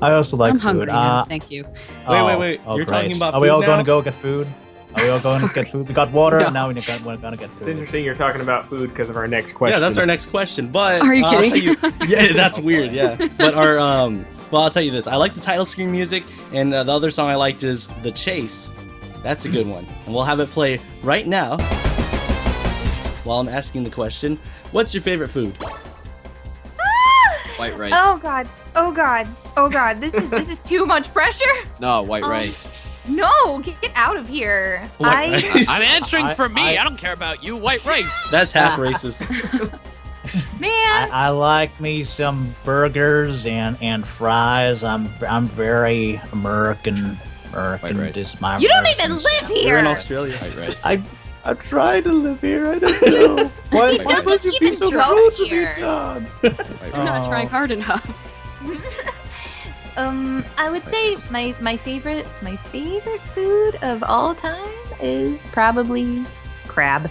Speaker 6: I also like
Speaker 9: I'm
Speaker 6: food.
Speaker 9: hungry now. Thank you.
Speaker 2: Wait.
Speaker 6: Oh,
Speaker 2: You're
Speaker 6: great.
Speaker 2: talking about
Speaker 6: Are we
Speaker 2: food
Speaker 6: all
Speaker 2: now?
Speaker 6: going to go get food? Are we all going to get food? We got water,
Speaker 9: No.
Speaker 6: and now we're gonna get
Speaker 3: It's
Speaker 6: food.
Speaker 3: interesting you're talking about food because of our next question.
Speaker 2: Yeah, that's our next question. But
Speaker 9: Are you
Speaker 2: I'll
Speaker 9: kidding?
Speaker 2: tell yeah, that's weird. Yeah, but our well, I'll tell you this. I like the title screen music, and the other song I liked is "The Chase." That's a good one, and we'll have it play right now while I'm asking the question. What's your favorite food?
Speaker 4: White rice.
Speaker 5: Oh god. Oh god. Oh god. This is too much pressure.
Speaker 4: No, white rice.
Speaker 5: No, get out of here.
Speaker 2: White rice.
Speaker 10: I'm answering for me.
Speaker 6: I-
Speaker 10: I don't care about you. White rice.
Speaker 2: That's half racist.
Speaker 5: Man.
Speaker 6: I like me some burgers and fries. I'm very American.
Speaker 4: White rice.
Speaker 6: This is my
Speaker 5: You don't even
Speaker 6: American
Speaker 5: live
Speaker 6: stuff.
Speaker 5: here.
Speaker 2: We're in Australia.
Speaker 4: White rice.
Speaker 6: I'm trying to live here. I don't know. Why
Speaker 5: He
Speaker 6: must
Speaker 5: doesn't
Speaker 6: you be
Speaker 5: even
Speaker 6: so
Speaker 5: go
Speaker 6: rude to
Speaker 5: here.
Speaker 6: me, John?
Speaker 4: White
Speaker 9: You're not
Speaker 6: Oh.
Speaker 9: trying hard enough.
Speaker 5: I would say my favorite food of all time is probably crab.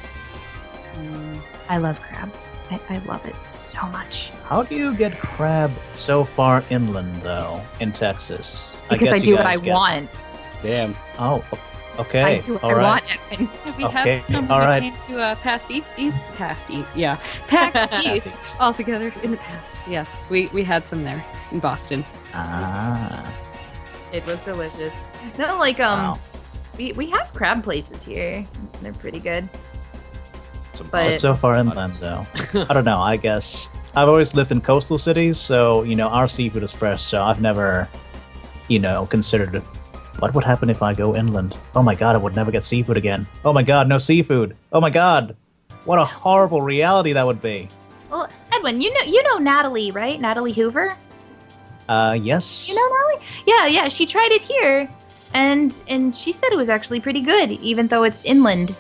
Speaker 5: I love crab.
Speaker 1: I love it so much.
Speaker 6: How do you get crab so far inland, though, in Texas?
Speaker 1: Because I
Speaker 6: guess
Speaker 1: do
Speaker 6: you
Speaker 1: what I
Speaker 6: guys get-
Speaker 1: want.
Speaker 2: Damn.
Speaker 6: Oh, okay.
Speaker 1: I do what
Speaker 6: all
Speaker 1: I
Speaker 6: right.
Speaker 1: want, Edwin.
Speaker 9: We
Speaker 6: Okay,
Speaker 9: had some
Speaker 6: all
Speaker 9: when
Speaker 6: right.
Speaker 9: it came to PAX East all together in the past. Yes, we had some there in Boston.
Speaker 6: Ah.
Speaker 1: It was delicious. No, like
Speaker 6: Wow.
Speaker 1: we have crab places here. They're pretty good.
Speaker 6: But
Speaker 1: But
Speaker 6: so far inland, though. I don't know. I guess I've always lived in coastal cities, so our seafood is fresh. So I've never, considered what would happen if I go inland. Oh my god, I would never get seafood again. Oh my god, no seafood. Oh my god, what a horrible reality that would be.
Speaker 1: well, Edwin, you know Natalie, right? Natalie Hoover.
Speaker 6: Yes.
Speaker 1: You know Natalie? Yeah. She tried it here, and she said it was actually pretty good, even though it's inland.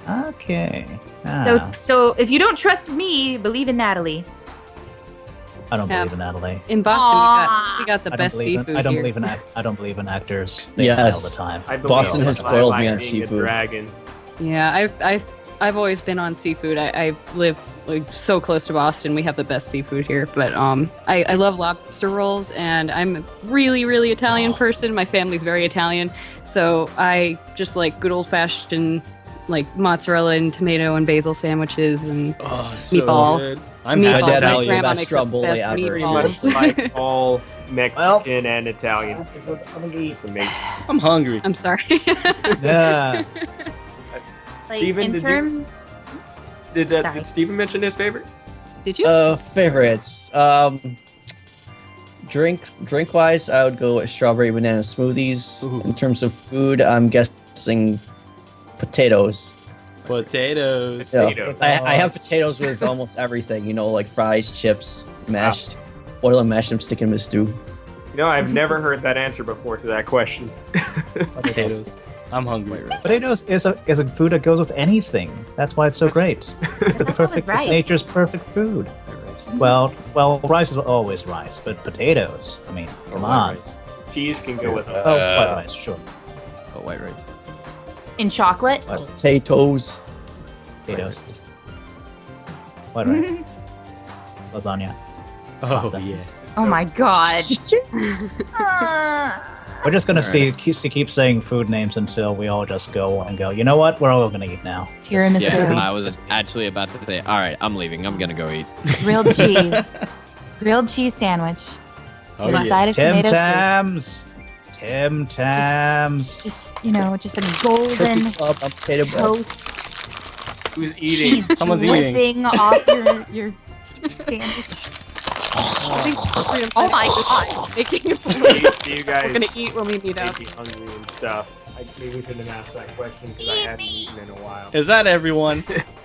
Speaker 6: Okay. Ah,
Speaker 1: So if you don't trust me, believe in Natalie.
Speaker 6: I don't
Speaker 9: Yeah.
Speaker 6: believe in Natalie.
Speaker 9: In Boston,
Speaker 1: Aw.
Speaker 9: we got the
Speaker 6: I don't
Speaker 9: best
Speaker 6: believe
Speaker 9: seafood
Speaker 6: I don't
Speaker 9: here.
Speaker 6: believe in I don't believe in actors. They lie
Speaker 7: Yes.
Speaker 6: all the time.
Speaker 3: I believe
Speaker 7: Boston
Speaker 3: in
Speaker 7: has
Speaker 3: Lilac
Speaker 7: spoiled me on
Speaker 3: being
Speaker 7: seafood.
Speaker 3: A dragon.
Speaker 9: Yeah, I've always been on seafood. I live like so close to Boston. We have the best seafood here. But I love lobster rolls, and I'm a really, really Italian person. My family's very Italian, so I just like good old fashioned like mozzarella and tomato and basil sandwiches and
Speaker 2: Oh, so
Speaker 9: Meatball.
Speaker 2: good. I'm
Speaker 9: meatballs.
Speaker 2: half
Speaker 7: My dad
Speaker 9: My
Speaker 7: makes
Speaker 2: Italian.
Speaker 7: the
Speaker 9: grandma
Speaker 7: best
Speaker 9: makes the
Speaker 7: stromboli
Speaker 9: best
Speaker 7: ever.
Speaker 3: Pretty much
Speaker 9: meatballs.
Speaker 3: like all Mexican and Italian. It's amazing.
Speaker 2: I'm hungry.
Speaker 9: I'm sorry.
Speaker 6: Yeah.
Speaker 1: Like
Speaker 3: Steven,
Speaker 1: in
Speaker 3: did you-
Speaker 1: term,
Speaker 3: Did
Speaker 1: Sorry.
Speaker 3: Steven mention his favorite?
Speaker 9: Did you?
Speaker 7: Favorites. Drink wise, I would go with strawberry banana smoothies.
Speaker 2: Ooh.
Speaker 7: In terms of food, I'm guessing potatoes.
Speaker 2: Potatoes.
Speaker 7: Yeah.
Speaker 3: Potatoes.
Speaker 7: I have potatoes with almost everything. Like fries, chips, mashed, oil and mashed them, stick them in stew.
Speaker 3: I've never heard that answer before to that question.
Speaker 2: Potatoes. I'm hungry.
Speaker 6: Potatoes is a food that goes with anything. That's why it's so great. It's the perfect.
Speaker 1: rice.
Speaker 6: It's nature's perfect food. Well, rice is always rice, but potatoes. I mean, come on.
Speaker 3: Cheese can go with it.
Speaker 6: Oh, white rice, sure.
Speaker 4: Oh, white rice.
Speaker 1: in chocolate.
Speaker 6: White
Speaker 7: Potatoes.
Speaker 6: potatoes. White rice. Lasagna.
Speaker 2: Oh,
Speaker 6: Pasta.
Speaker 2: yeah.
Speaker 1: Oh my god.
Speaker 6: We're just gonna keep saying food names until we all just go and go. You know what? We're all gonna eat now.
Speaker 1: Tiramisu.
Speaker 4: Yeah, I was actually about to say, all right, I'm leaving. I'm gonna go eat.
Speaker 1: Grilled cheese. Grilled cheese sandwich.
Speaker 2: Oh,
Speaker 1: with a
Speaker 2: yeah.
Speaker 1: side of
Speaker 6: Tim
Speaker 1: tomato soup.
Speaker 6: Tams. Tim Tams.
Speaker 1: Just a golden
Speaker 7: Club on potato bread.
Speaker 1: toast.
Speaker 3: Who's eating?
Speaker 1: Cheese
Speaker 2: Someone's eating.
Speaker 1: dripping off your sandwich. Oh my god.
Speaker 9: Making
Speaker 3: See you guys.
Speaker 9: We're gonna eat when we meet up.
Speaker 3: making hungry and stuff. Maybe we shouldn't have asked that question because I haven't eaten in a while.
Speaker 2: Is that everyone?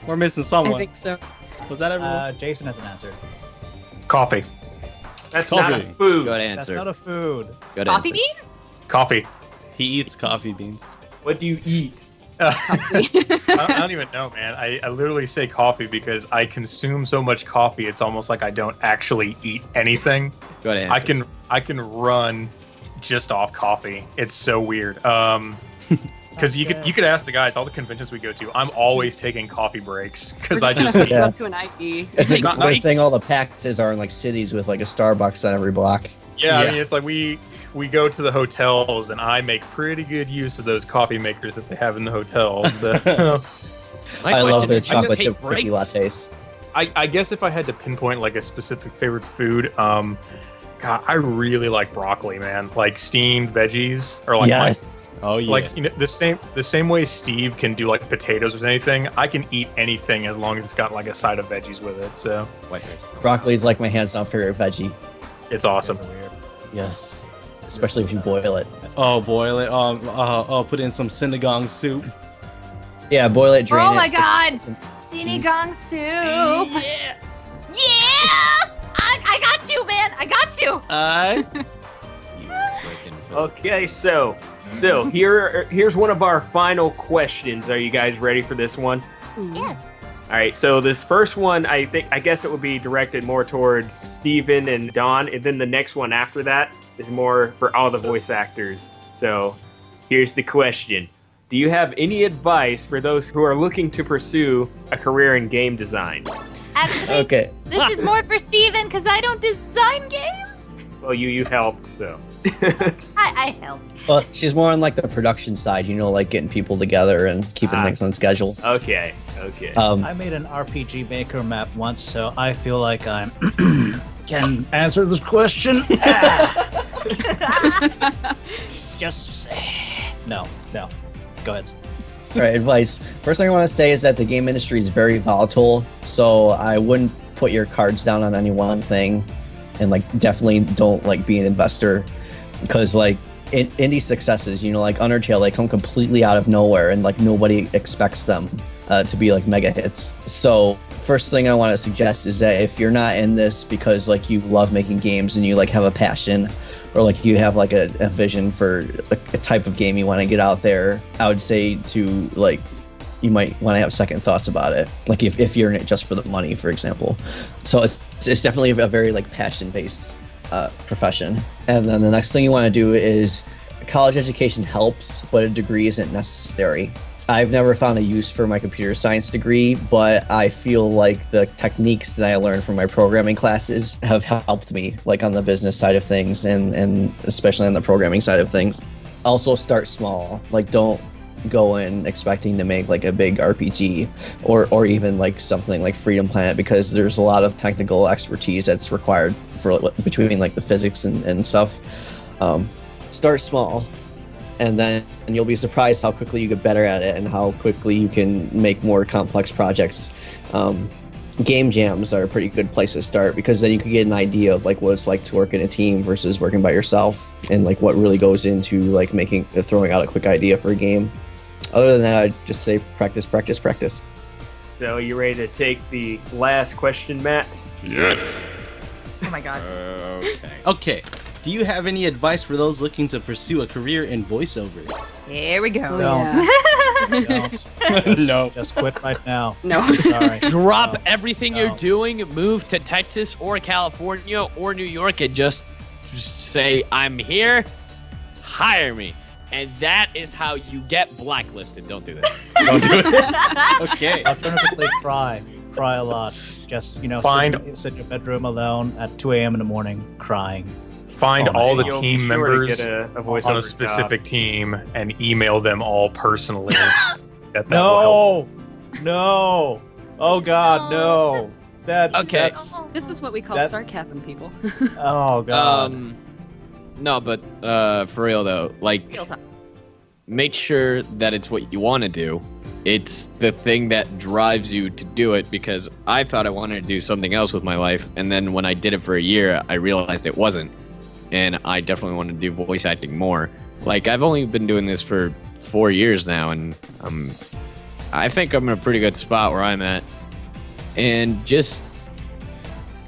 Speaker 2: We're missing
Speaker 9: I
Speaker 2: someone.
Speaker 9: think so.
Speaker 2: Was that everyone?
Speaker 6: Jason has an answer.
Speaker 8: Coffee.
Speaker 3: That's not a
Speaker 2: Coffee.
Speaker 3: food.
Speaker 4: Good
Speaker 6: That's
Speaker 4: answer.
Speaker 6: not a food.
Speaker 4: Good
Speaker 1: Coffee
Speaker 4: answer.
Speaker 1: beans?
Speaker 8: Coffee.
Speaker 2: He eats coffee beans.
Speaker 3: What do you eat?
Speaker 8: I don't even know, man. I literally say coffee because I consume so much coffee. It's almost like I don't actually eat anything.
Speaker 4: Good answer.
Speaker 8: I can run just off coffee. It's so weird. Because you could ask the guys. All the conventions we go to, I'm always taking coffee breaks because I just
Speaker 7: Yeah.
Speaker 9: Up to an IV.
Speaker 7: It's like
Speaker 8: Not
Speaker 7: they're
Speaker 8: nice.
Speaker 7: saying all the PAXs are in like cities with like a Starbucks on every block.
Speaker 8: yeah. I
Speaker 2: Yeah.
Speaker 8: mean, it's like we go to the hotels and I make pretty good use of those coffee makers that they have in the hotels. So.
Speaker 10: My
Speaker 7: I love
Speaker 10: question
Speaker 7: their
Speaker 10: is, do you
Speaker 7: chocolate
Speaker 10: take
Speaker 7: chip cookie
Speaker 10: breaks?
Speaker 7: lattes.
Speaker 8: I guess if I had to pinpoint like a specific favorite food, God, I really like broccoli, man. Like steamed veggies or like
Speaker 7: Yes.
Speaker 2: Oh, yeah.
Speaker 8: like the same way Steve can do like potatoes with anything. I can eat anything as long as it's got like a side of veggies with it. So
Speaker 4: White rice.
Speaker 7: Broccoli is like my hands down favorite veggie.
Speaker 8: it's awesome.
Speaker 7: Yes. Especially if you boil it.
Speaker 2: Oh, boil it. Put in some sinigang soup.
Speaker 7: Yeah, boil it, drain it.
Speaker 1: Oh my
Speaker 7: stick
Speaker 1: god.
Speaker 7: some-
Speaker 1: Sinigang soup. Yeah. I got you, man. I got you.
Speaker 3: Okay, so here's one of our final questions. Are you guys ready for this one?
Speaker 1: Yeah.
Speaker 3: All right, so this first one, I guess it would be directed more towards Steven and Don, and then the next one after that is more for all the voice actors. So here's the question. Do you have any advice for those who are looking to pursue a career in game design?
Speaker 1: Actually,
Speaker 7: Okay.
Speaker 1: this is more for Steven because I don't design games.
Speaker 3: Well, you helped, so.
Speaker 1: I helped.
Speaker 7: Well, she's more on like the production side, you know, like getting people together and keeping things on schedule.
Speaker 3: Okay.
Speaker 6: I made an RPG Maker map once, so I feel like I'm can answer this question. Just no. Go ahead.
Speaker 7: All right, advice. First thing I want to say is that the game industry is very volatile, so I wouldn't put your cards down on any one thing, and like definitely don't like be an investor, because like indie successes, you know, like Undertale, they come completely out of nowhere and like nobody expects them to be like mega hits. So first thing I want to suggest is that if you're not in this because like you love making games and you like have a passion, or like you have like a vision for a type of game you want to get out there, I would say to like, you might want to have second thoughts about it. Like if you're in it just for the money, for example. So it's definitely a very like passion-based profession. And then the next thing you want to do is, college education helps, but a degree isn't necessary. I've never found a use for my computer science degree, but I feel like the techniques that I learned from my programming classes have helped me, like on the business side of things and especially on the programming side of things. Also start small, like don't go in expecting to make like a big RPG or even like something like Freedom Planet, because there's a lot of technical expertise that's required for between like the physics and stuff. Start small, and then you'll be surprised how quickly you get better at it and how quickly you can make more complex projects. Game jams are a pretty good place to start, because then you can get an idea of like what it's like to work in a team versus working by yourself, and like what really goes into like throwing out a quick idea for a game. Other than that, I'd just say practice.
Speaker 3: So you ready to take the last question, Matt?
Speaker 11: Yes.
Speaker 5: Oh my god.
Speaker 2: Okay. Do you have any advice for those looking to pursue a career in voiceover?
Speaker 5: Here we go.
Speaker 6: No. Just quit right now.
Speaker 9: No.
Speaker 6: Sorry.
Speaker 10: Drop
Speaker 6: No.
Speaker 10: everything
Speaker 6: No.
Speaker 10: you're doing, move to Texas or California or New York, and just say, I'm here, hire me. And that is how you get blacklisted. Don't do that.
Speaker 2: Don't do it. Okay.
Speaker 6: Alternatively, cry a lot. Just, you know, sit in your bedroom alone at 2 a.m. in the morning crying.
Speaker 8: Find all the
Speaker 3: You'll
Speaker 8: team
Speaker 3: be sure to
Speaker 8: members
Speaker 3: get a
Speaker 8: on
Speaker 3: voiceover
Speaker 8: a specific team and email them all personally. that will help.
Speaker 6: No. Oh God, no.
Speaker 10: Okay.
Speaker 9: This is what we call
Speaker 6: That-
Speaker 9: sarcasm, people.
Speaker 6: Oh God.
Speaker 4: No, but for real though, like,
Speaker 5: Real talk.
Speaker 4: make sure that it's what you want to do. It's the thing that drives you to do it, because I thought I wanted to do something else with my life, and then when I did it for a year, I realized it wasn't. And I definitely want to do voice acting more. Like, I've only been doing this for 4 years now, and I think I'm in a pretty good spot where I'm at. And just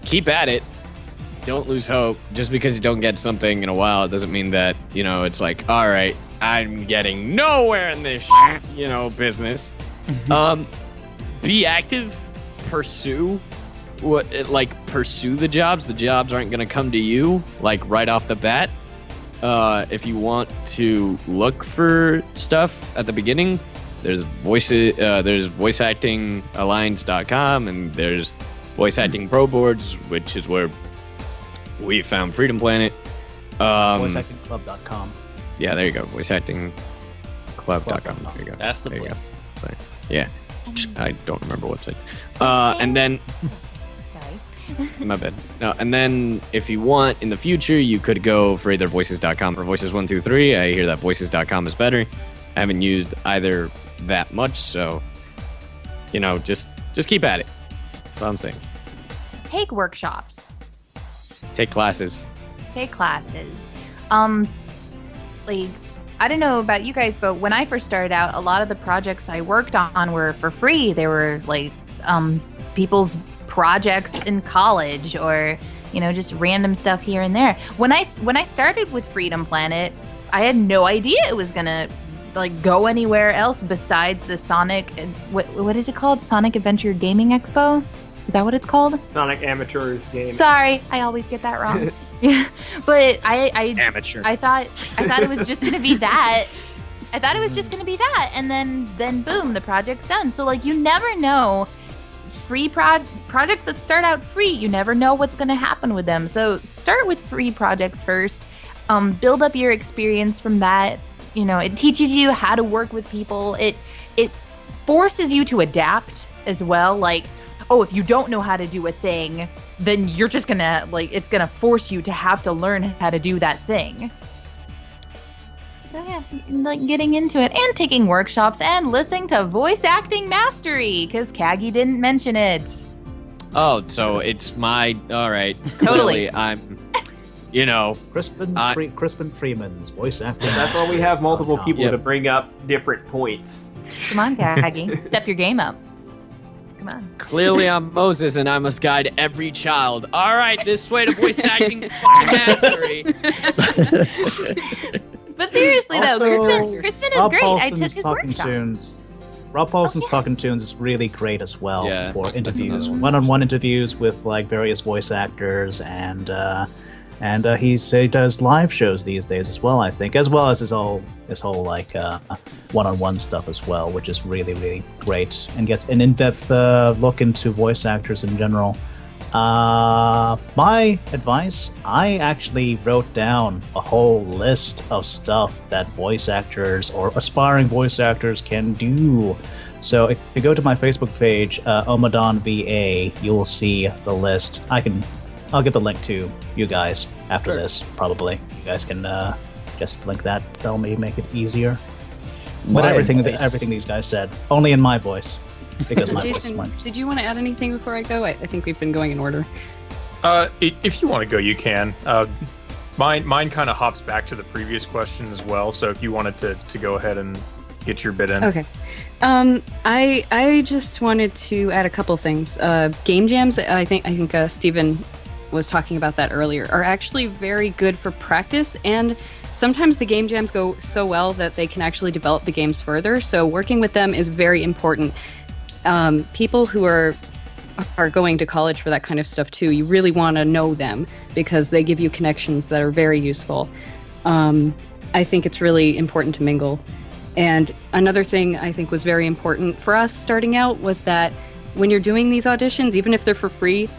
Speaker 4: keep at it. Don't lose hope. Just because you don't get something in a while, it doesn't mean that, you know, it's like, all right, I'm getting nowhere in this, business. Be active. Pursue pursue the jobs. The jobs aren't going to come to you like right off the bat. If you want to look for stuff at the beginning, there's voiceactingalliance.com, and there's voice acting pro boards, which is where we found Freedom Planet.
Speaker 6: VoiceActingClub.com.
Speaker 4: Yeah, there you go. VoiceActingClub.com. There you go.
Speaker 2: That's the
Speaker 4: There you
Speaker 2: place.
Speaker 4: go. Sorry. Yeah. I don't remember websites. And then
Speaker 1: Sorry.
Speaker 4: my bad. No, and then if you want in the future, you could go for either voices.com or voices123. I hear that voices.com is better. I haven't used either that much, so just keep at it. That's all I'm saying.
Speaker 5: Take workshops.
Speaker 4: Take classes.
Speaker 5: Take classes. Like, I don't know about you guys, but when I first started out, a lot of the projects I worked on were for free. They were like people's projects in college, or just random stuff here and there. When I started with Freedom Planet, I had no idea it was gonna like go anywhere else besides the Sonic. What is it called? Sonic Adventure Gaming Expo? Is that what it's called?
Speaker 3: Sonic Amateurs game.
Speaker 5: Sorry, I always get that wrong. Yeah, but I
Speaker 10: Amateur.
Speaker 5: I thought it was just gonna be that. I thought it was just gonna be that, and then boom, the project's done. So like, you never know. free projects that start out free. You never know what's going to happen with them. So start with free projects first. Build up your experience from that. You know, it teaches you how to work with people. It forces you to adapt as well. Like, oh, if you don't know how to do a thing, then you're just gonna, like, it's gonna force you to have to learn how to do that thing. So yeah, like getting into it and taking workshops and listening to voice acting mastery, because Kagi didn't mention it.
Speaker 4: Oh, so it's my, all right.
Speaker 5: Totally.
Speaker 4: Clearly I'm, you know.
Speaker 6: Crispin Freeman's voice acting.
Speaker 3: That's why we have multiple people
Speaker 4: Yep.
Speaker 3: to bring up different points.
Speaker 5: Come on, Kagi, step your game up. Come on.
Speaker 4: Clearly I'm Moses and I must guide every child. All right, this way to voice acting mastery.
Speaker 5: But seriously though, Crispin is
Speaker 6: Rob
Speaker 5: great. I
Speaker 6: Paulson's
Speaker 5: took his
Speaker 6: Talking
Speaker 5: workshop.
Speaker 6: Tunes. Rob Paulson's
Speaker 5: yes.
Speaker 6: Talking Tunes is really great as well for
Speaker 4: that's
Speaker 6: interviews,
Speaker 4: another one.
Speaker 6: one-on-one interviews with like various voice actors, and he does live shows these days as well. I think, as well as his whole like one-on-one stuff as well, which is really, really great and gets an in-depth look into voice actors in general. My advice, I actually wrote down a whole list of stuff that voice actors or aspiring voice actors can do. So if you go to my Facebook page, Omadon VA, you'll see the list. I'll get the link to you guys after this, probably. You guys can just link that. That'll maybe make it easier. But everything these guys said, only in my voice. Because my voice is
Speaker 9: Jason,
Speaker 6: mine.
Speaker 9: did you want to add anything before I go? I think we've been going in order.
Speaker 8: If you want to go, you can. Mine kind of hops back to the previous question as well. So if you wanted to go ahead and get your bit in.
Speaker 9: Okay. I just wanted to add a couple things. Game jams, I think Steven was talking about that earlier, are actually very good for practice, and sometimes the game jams go so well that they can actually develop the games further. So working with them is very important. People who are going to college for that kind of stuff too, you really want to know them because they give you connections that are very useful. I think it's really important to mingle. And another thing I think was very important for us starting out was that when you're doing these auditions, even if they're for free,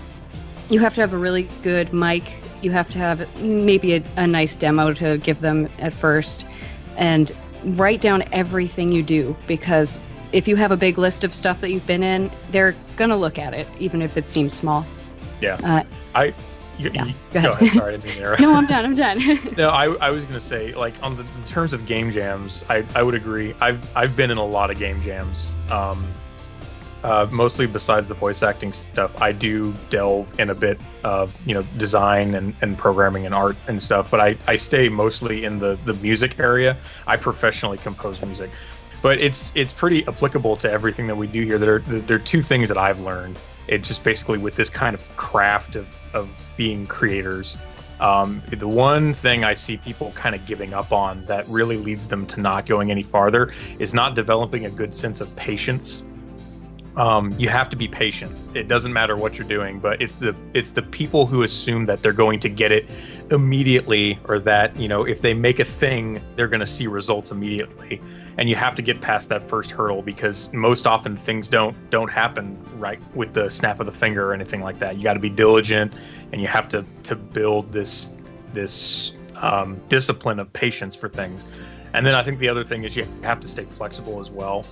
Speaker 9: you have to have a really good mic. You have to have maybe a nice demo to give them at first, and write down everything you do, because if you have a big list of stuff that you've been in, they're gonna look at it, even if it seems small.
Speaker 8: Yeah.
Speaker 9: Go
Speaker 8: ahead. Sorry, I didn't mean to interrupt.
Speaker 9: No, I'm done.
Speaker 8: No, I was gonna say, like, in terms of game jams, I would agree. I've been in a lot of game jams. Mostly besides the voice acting stuff, I do delve in a bit of design and programming and art and stuff. But I stay mostly in the music area. I professionally compose music, but it's pretty applicable to everything that we do here. There are two things that I've learned. It just basically with this kind of craft of being creators. The one thing I see people kind of giving up on that really leads them to not going any farther is not developing a good sense of patience. You have to be patient. It doesn't matter what you're doing, but it's the people who assume that they're going to get it immediately, or that if they make a thing, they're going to see results immediately. And you have to get past that first hurdle, because most often things don't happen right with the snap of the finger or anything like that. You got to be diligent, and you have to build this discipline of patience for things. And then I think the other thing is you have to stay flexible as well.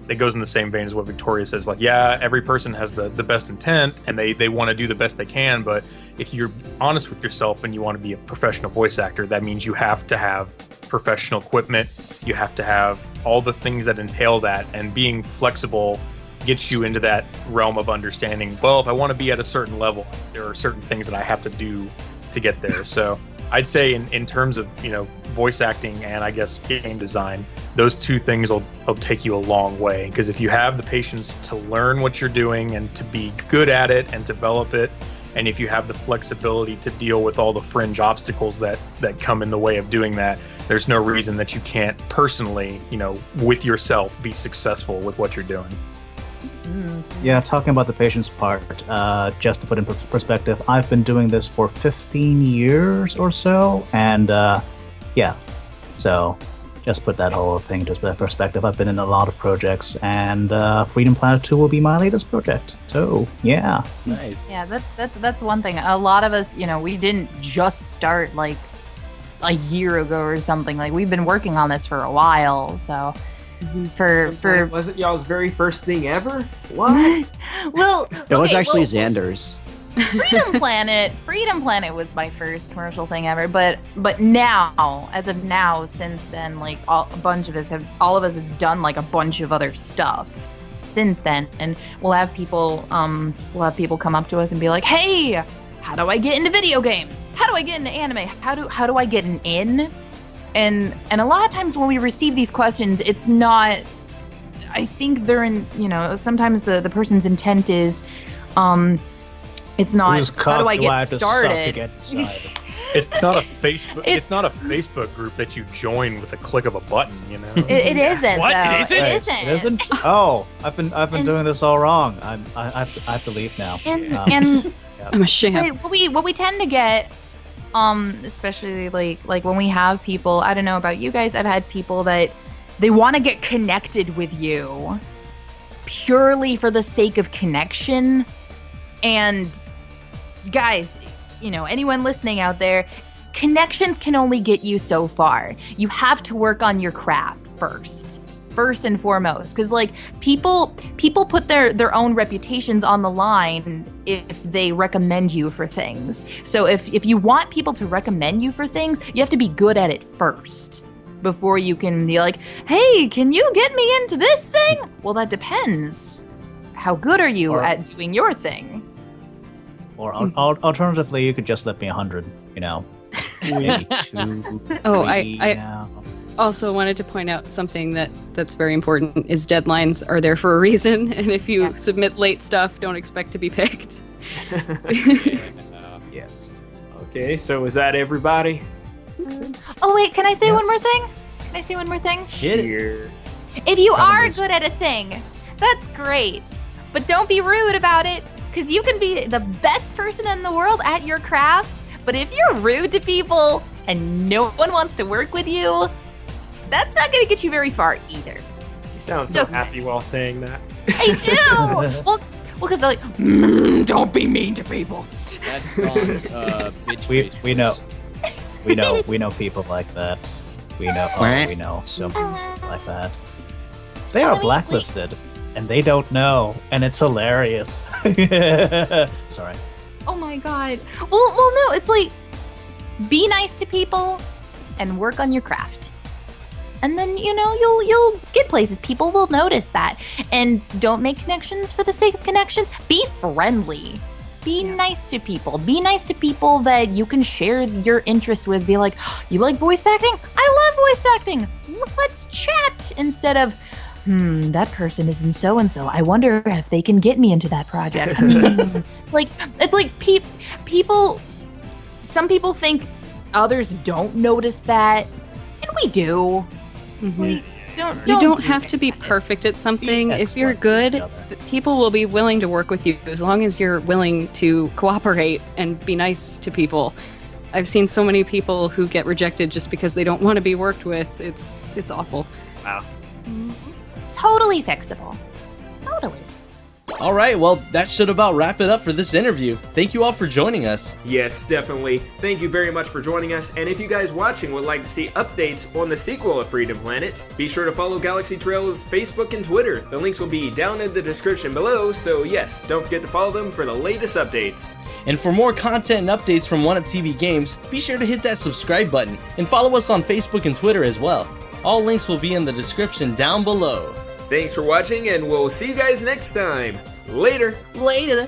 Speaker 8: It goes in the same vein as what Victoria says. Like, yeah, every person has the best intent and they want to do the best they can. But if you're honest with yourself and you want to be a professional voice actor, that means you have to have professional equipment. You have to have all the things that entail that. And being flexible gets you into that realm of understanding, well, if I want to be at a certain level, there are certain things that I have to do to get there. So I'd say in terms of voice acting and I guess game design, those two things will take you a long way, because if you have the patience to learn what you're doing and to be good at it and develop it, and if you have the flexibility to deal with all the fringe obstacles that come in the way of doing that, there's no reason that you can't personally, with yourself, be successful with what you're doing.
Speaker 6: Yeah, talking about the patience part, just to put in perspective, I've been doing this for 15 years or so, and so just put that whole thing into perspective. I've been in a lot of projects, and Freedom Planet 2 will be my latest project. So, yeah.
Speaker 2: Nice.
Speaker 5: Yeah, that's one thing. A lot of us, we didn't just start like a year ago or something. Like we've been working on this for a while. So for
Speaker 11: was it y'all's very first thing ever? What?
Speaker 1: Well,
Speaker 7: That was actually Xander's.
Speaker 5: Freedom Planet was my first commercial thing ever, but now, as of now, since then, like all of us have done like a bunch of other stuff since then, and we'll have people come up to us and be like, "Hey, how do I get into video games? How do I get into anime? How do I get an in?" And a lot of times when we receive these questions, it's not. I think they're in. Sometimes the person's intent is, it's not. How do I get started?
Speaker 8: It's not a Facebook. It's not a Facebook group that you join with a click of a button.
Speaker 5: It isn't.
Speaker 10: What?
Speaker 5: Though.
Speaker 10: It isn't?
Speaker 6: It isn't? Oh, I've been doing this all wrong. I have to leave now.
Speaker 5: And
Speaker 9: I'm a sham.
Speaker 5: what we tend to get, especially like when we have people. I don't know about you guys. I've had people that they want to get connected with you purely for the sake of connection. And guys, anyone listening out there, connections can only get you so far. You have to work on your craft first and foremost, because like people put their own reputations on the line if they recommend you for things. So if you want people to recommend you for things, you have to be good at it first before you can be like, "Hey, can you get me into this thing?" Well, that depends. How good are you at doing your thing?
Speaker 6: Or alternatively, you could just let me 100. Maybe 2.
Speaker 9: Oh,
Speaker 6: 3
Speaker 9: I
Speaker 6: now.
Speaker 9: also wanted to point out something that's very important is deadlines are there for a reason, and if you submit late stuff, don't expect to be picked.
Speaker 11: Yeah. Okay, so is that everybody?
Speaker 5: Oh wait, can I say one more thing?
Speaker 2: Hit it.
Speaker 11: Here.
Speaker 5: If you are good at a thing, that's great. But don't be rude about it, because you can be the best person in the world at your craft, but if you're rude to people and no one wants to work with you, that's not going to get you very far either.
Speaker 11: You sound so happy while saying that.
Speaker 5: I do! Well, because they're like, don't be mean to people.
Speaker 4: That's Ron's bitch
Speaker 6: We
Speaker 4: face.
Speaker 6: we know people like that. We know some people like that. They are blacklisted, and they don't know, and it's hilarious. Sorry.
Speaker 5: Oh my god. Well, no, it's like, be nice to people and work on your craft. And then, you'll get places. People will notice that. And don't make connections for the sake of connections. Be friendly. Be nice to people. Be nice to people that you can share your interests with. Be like, "You like voice acting? I love voice acting. Let's chat." Instead of, that person is in so-and-so. I wonder if they can get me into that project. It's like people, some people think others don't notice that, and we do. It's like,
Speaker 9: You don't have to be perfect at something. If you're good, people will be willing to work with you as long as you're willing to cooperate and be nice to people. I've seen so many people who get rejected just because they don't want to be worked with. It's awful.
Speaker 11: Wow.
Speaker 5: Totally fixable. Totally.
Speaker 2: All right, well, that should about wrap it up for this interview. Thank you all for joining us.
Speaker 3: Yes, definitely. Thank you very much for joining us, and if you guys watching would like to see updates on the sequel of Freedom Planet, be sure to follow GalaxyTrail's Facebook and Twitter. The links will be down in the description below, so yes, don't forget to follow them for the latest updates.
Speaker 2: And for more content and updates from 1UP TV Games, be sure to hit that subscribe button and follow us on Facebook and Twitter as well. All links will be in the description down below.
Speaker 3: Thanks for watching, and we'll see you guys next time. Later!
Speaker 2: Later!